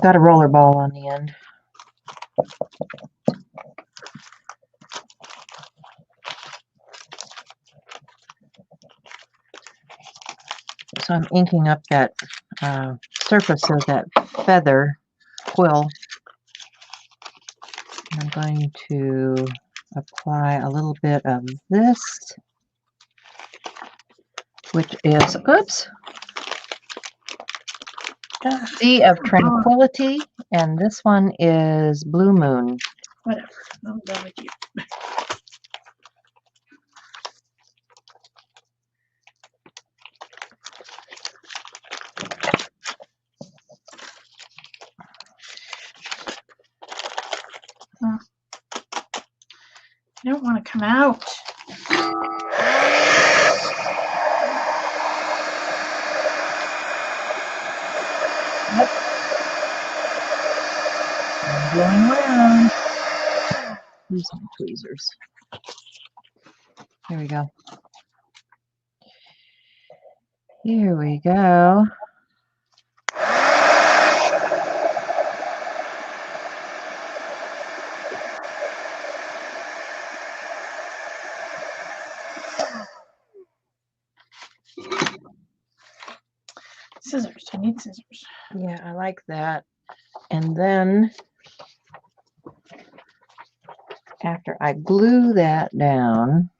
got a roller ball on the end. So I'm inking up that surface of that feather quill. I'm going to apply a little bit of this, which is, oops, Sea of Tranquility, and this one is Blue Moon. Whatever. I'm done with you. You don't want to come out. Yep. I'm going around. Use some tweezers. There we go. Here we go. Scissors. I need scissors. Yeah, I like that. And then after I glue that down,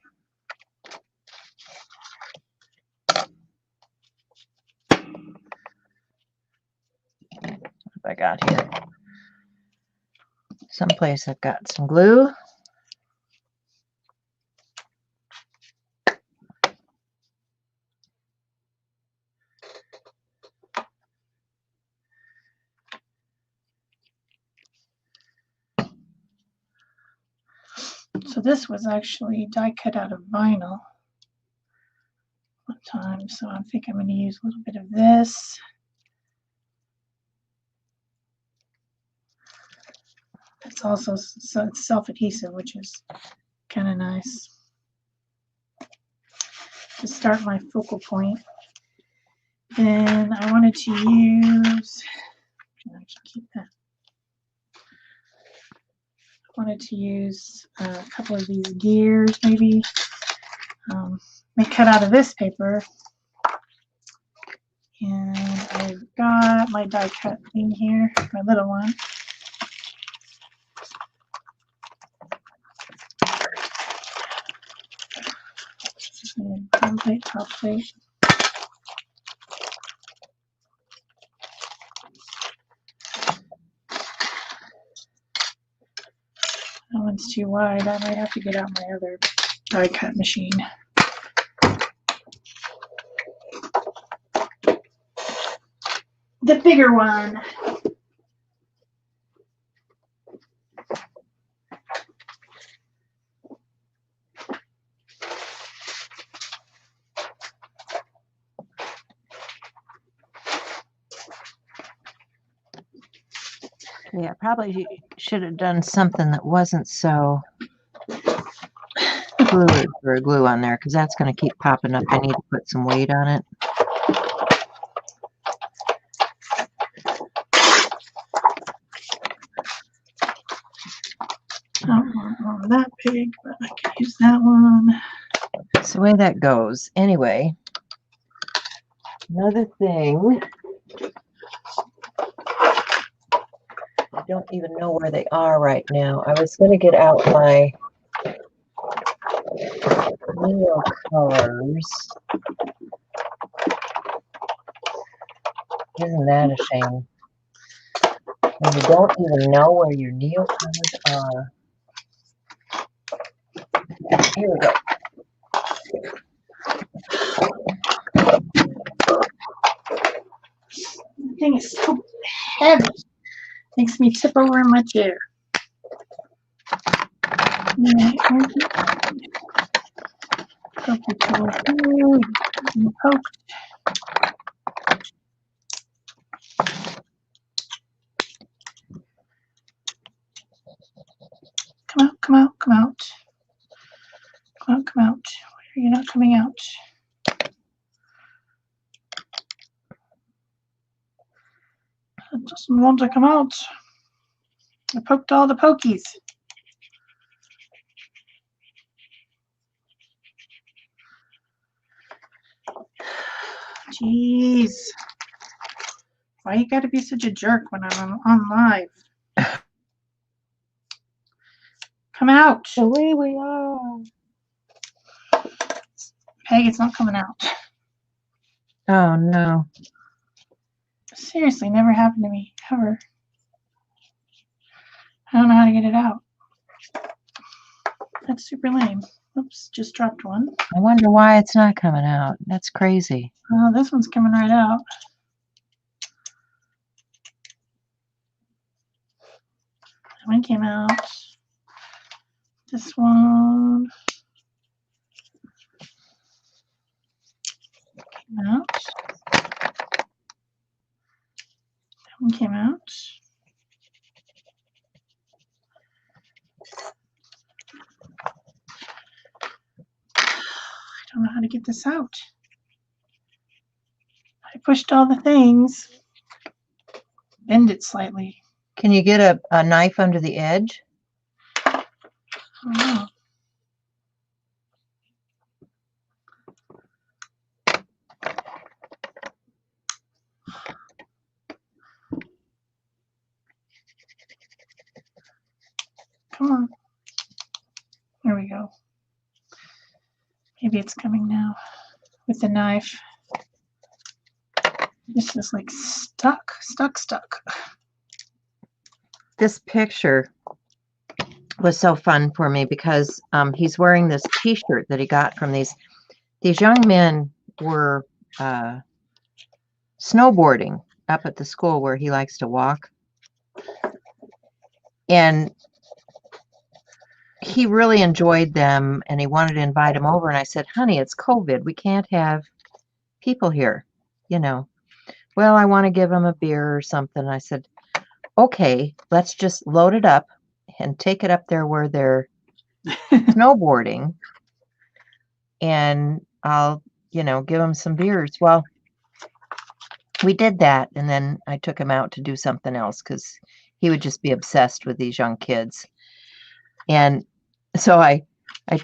what have I got here? Someplace I've got some glue. So this was actually die cut out of vinyl one time. So I think I'm going to use a little bit of this. It's also so it's self-adhesive, which is kind of nice to start my focal point. Then I wanted to use, I actually keep that. I wanted to use a couple of these gears, maybe. They cut out of this paper. And I've got my die cut thing here, my little one. And template, top plate. That one's too wide. I might have to get out my other die cut machine. The bigger one. Yeah, probably should have done something that wasn't so fluid for a glue on there, because that's going to keep popping up. I need to put some weight on it. I don't want one that big, but I can use that one. That's the way that goes. Anyway, another thing, I don't even know where they are right now. I was going to get out my Neo colors. Isn't that a shame? When you don't even know where your Neo colors are. Here we go. The thing is so heavy. Makes me tip over in my chair. Come out, come out, come out. Come out, come out. Why are you not coming out? It doesn't want to come out. I poked all the pokies. Jeez. Why you gotta be such a jerk when I'm on live? Come out. Away we are. Peg, it's not coming out. Oh no. Seriously, never happened to me, ever. I don't know how to get it out. That's super lame. Oops, just dropped one. I wonder why it's not coming out. That's crazy. Oh, this one's coming right out. That one came out. This one came out. That one came out. I don't know how to get this out. I pushed all the things. Bend it slightly. Can you get a knife under the edge? I don't know. Come on. There we go. Maybe it's coming now with the knife. This is like stuck. This picture was so fun for me because he's wearing this t-shirt that he got from these young men were snowboarding up at the school where he likes to walk. And he really enjoyed them and he wanted to invite them over. And I said, honey, it's COVID. We can't have people here, you know. Well, I want to give them a beer or something. I said, okay, let's just load it up and take it up there where they're snowboarding. And I'll, you know, give them some beers. Well, we did that. And then I took him out to do something else because he would just be obsessed with these young kids. And so I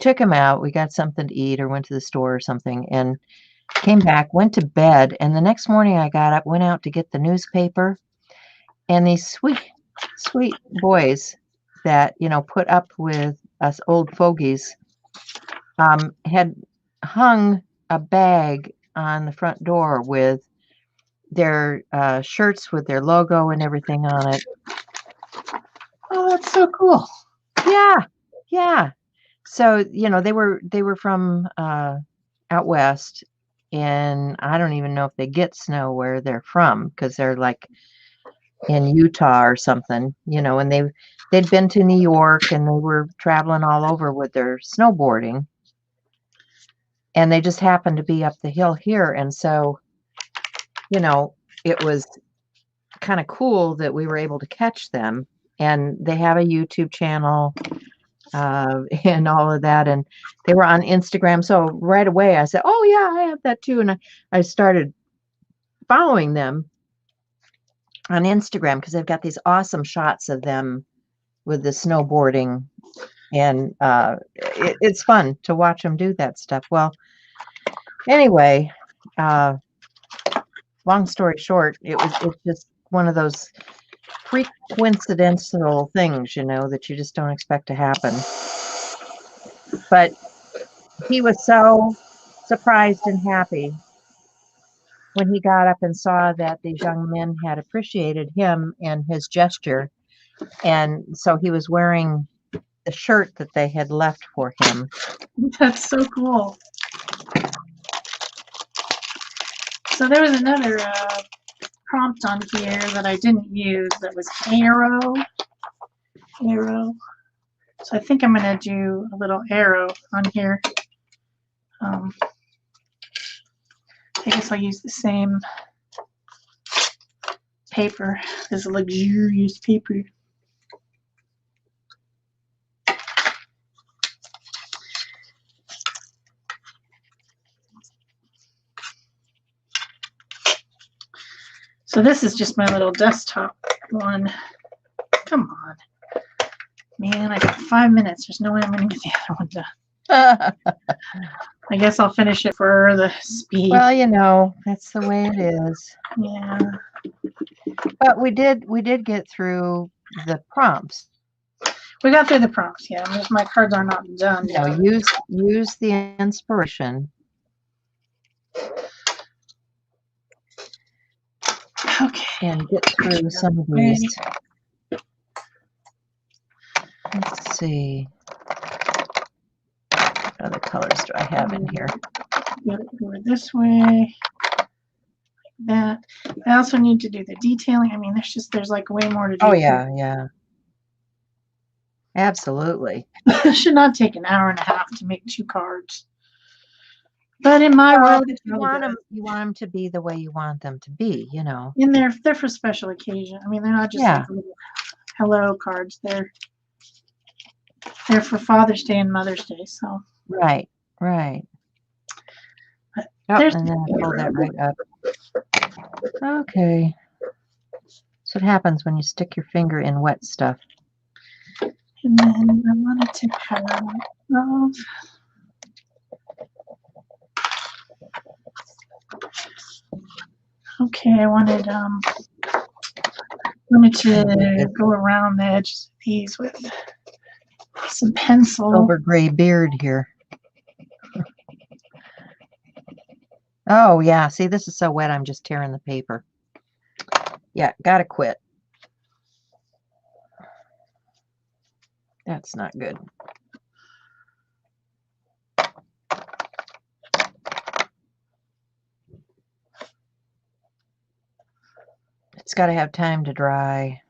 took him out. We got something to eat or went to the store or something and came back, went to bed. And the next morning I got up, went out to get the newspaper. And these sweet boys that, you know, put up with us old fogies had hung a bag on the front door with their shirts with their logo and everything on it. Oh, that's so cool. Yeah. So, you know, they were from out west, and I don't even know if they get snow where they're from because they're like in Utah or something, you know, and they'd been to New York and they were traveling all over with their snowboarding. And they just happened to be up the hill here. And so, you know, it was kind of cool that we were able to catch them. And they have a YouTube channel and all of that. And they were on Instagram. So right away I said, oh, yeah, I have that too. And I started following them on Instagram because they've got these awesome shots of them with the snowboarding. And it's fun to watch them do that stuff. Well, anyway, long story short, it's just one of those freak coincidental things, you know, that you just don't expect to happen. But he was so surprised and happy when he got up and saw that these young men had appreciated him and his gesture. And so he was wearing the shirt that they had left for him. That's so cool. So there was another prompt on here that I didn't use that was arrow. So I think I'm going to do a little arrow on here. I guess I'll use the same paper, this luxurious paper. So this is just my little desktop one. Come on. Man, I got 5 minutes. There's no way I'm going to get the other one done. I guess I'll finish it for the speed. Well, you know, that's the way it is. Yeah. But we did get through the prompts. We got through the prompts, yeah. My cards are not done. You know, use the inspiration. Okay. And get through some of these. Let's see. What other colors do I have in here? Go this way. Like that. I also need to do the detailing. I mean, there's like way more to do. Oh, yeah, yeah. Absolutely. It should not take an hour and a half to make 2 cards. But in my world, it's you want them to be the way you want them to be, you know. And they're for special occasion. I mean, they're not just like little hello cards. They're for Father's Day and Mother's Day. So right. Oh, and then I pull that right up. Okay. That's what happens when you stick your finger in wet stuff. And then I wanted to have okay, I wanted to go around the edges of these with some pencil. Silver gray beard here. Oh yeah, see, this is so wet I'm just tearing the paper. Yeah, gotta quit. That's not good. It's got to have time to dry.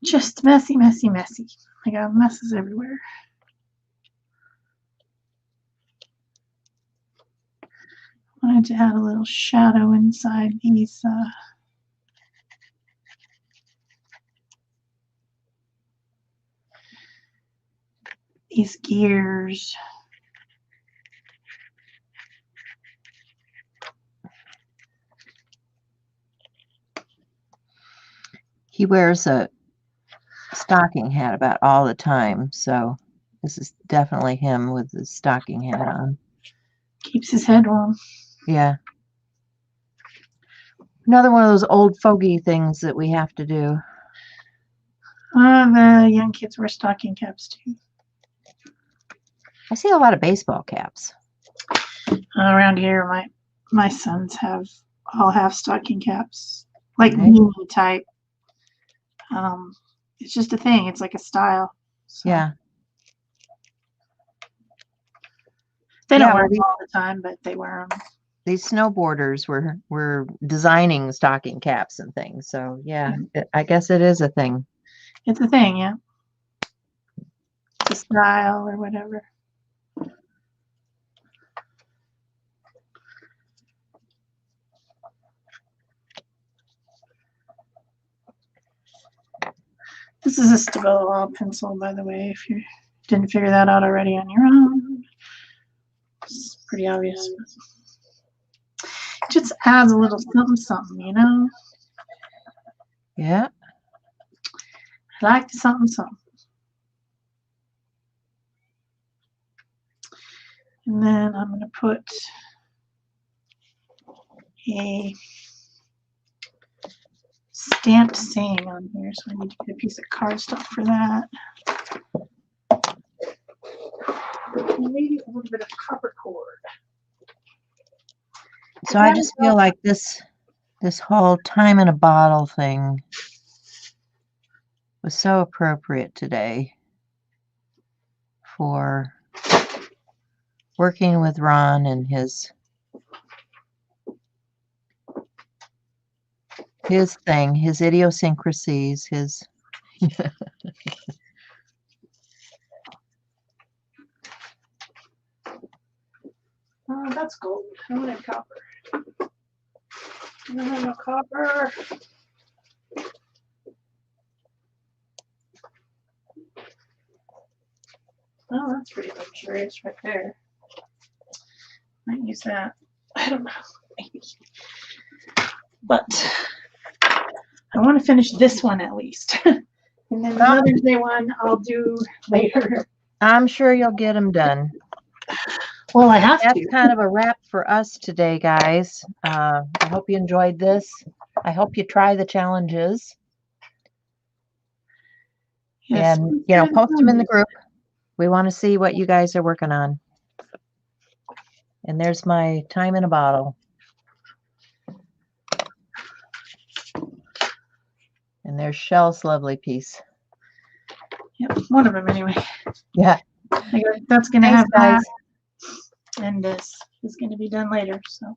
Just messy, messy, messy. I got messes everywhere. I wanted to add a little shadow inside these gears. He wears a stocking hat about all the time, so this is definitely him with the stocking hat on. Keeps his head warm. Yeah. Another one of those old fogey things that we have to do. The young kids wear stocking caps too. I see a lot of baseball caps. Around here, my sons all have stocking caps, like Right. beanie type. It's just a thing. It's like a style. So. Yeah. They don't wear them all the time, but they wear them. These snowboarders were designing stocking caps and things. So yeah, I guess it is a thing. It's a thing, yeah. It's a style or whatever. This is a Stabilo pencil, by the way, if you didn't figure that out already on your own. It's pretty obvious. It just adds a little something, something, you know? Yeah. I like the something, something. And then I'm going to put a stamped saying on here, so I need to get a piece of cardstock for that. And maybe a little bit of copper cord. So I just feel like this whole time in a bottle thing was so appropriate today for working with Ron and his thing, his idiosyncrasies, his Oh, that's gold. I wanted copper. I don't have no copper. Oh, that's pretty luxurious right there. Might use that. I don't know. Maybe. But I want to finish this one at least. And then the Mother's Day one I'll do later. I'm sure you'll get them done. Well, I have That's to. kind of a wrap for us today, guys. I hope you enjoyed this. I hope you try the challenges. Yes. And, you know, post them in the group. We want to see what you guys are working on. And there's my time in a bottle. And there's Shell's lovely piece. Yep, one of them anyway. Yeah. That's going to have guys. that. And this is going to be done later. So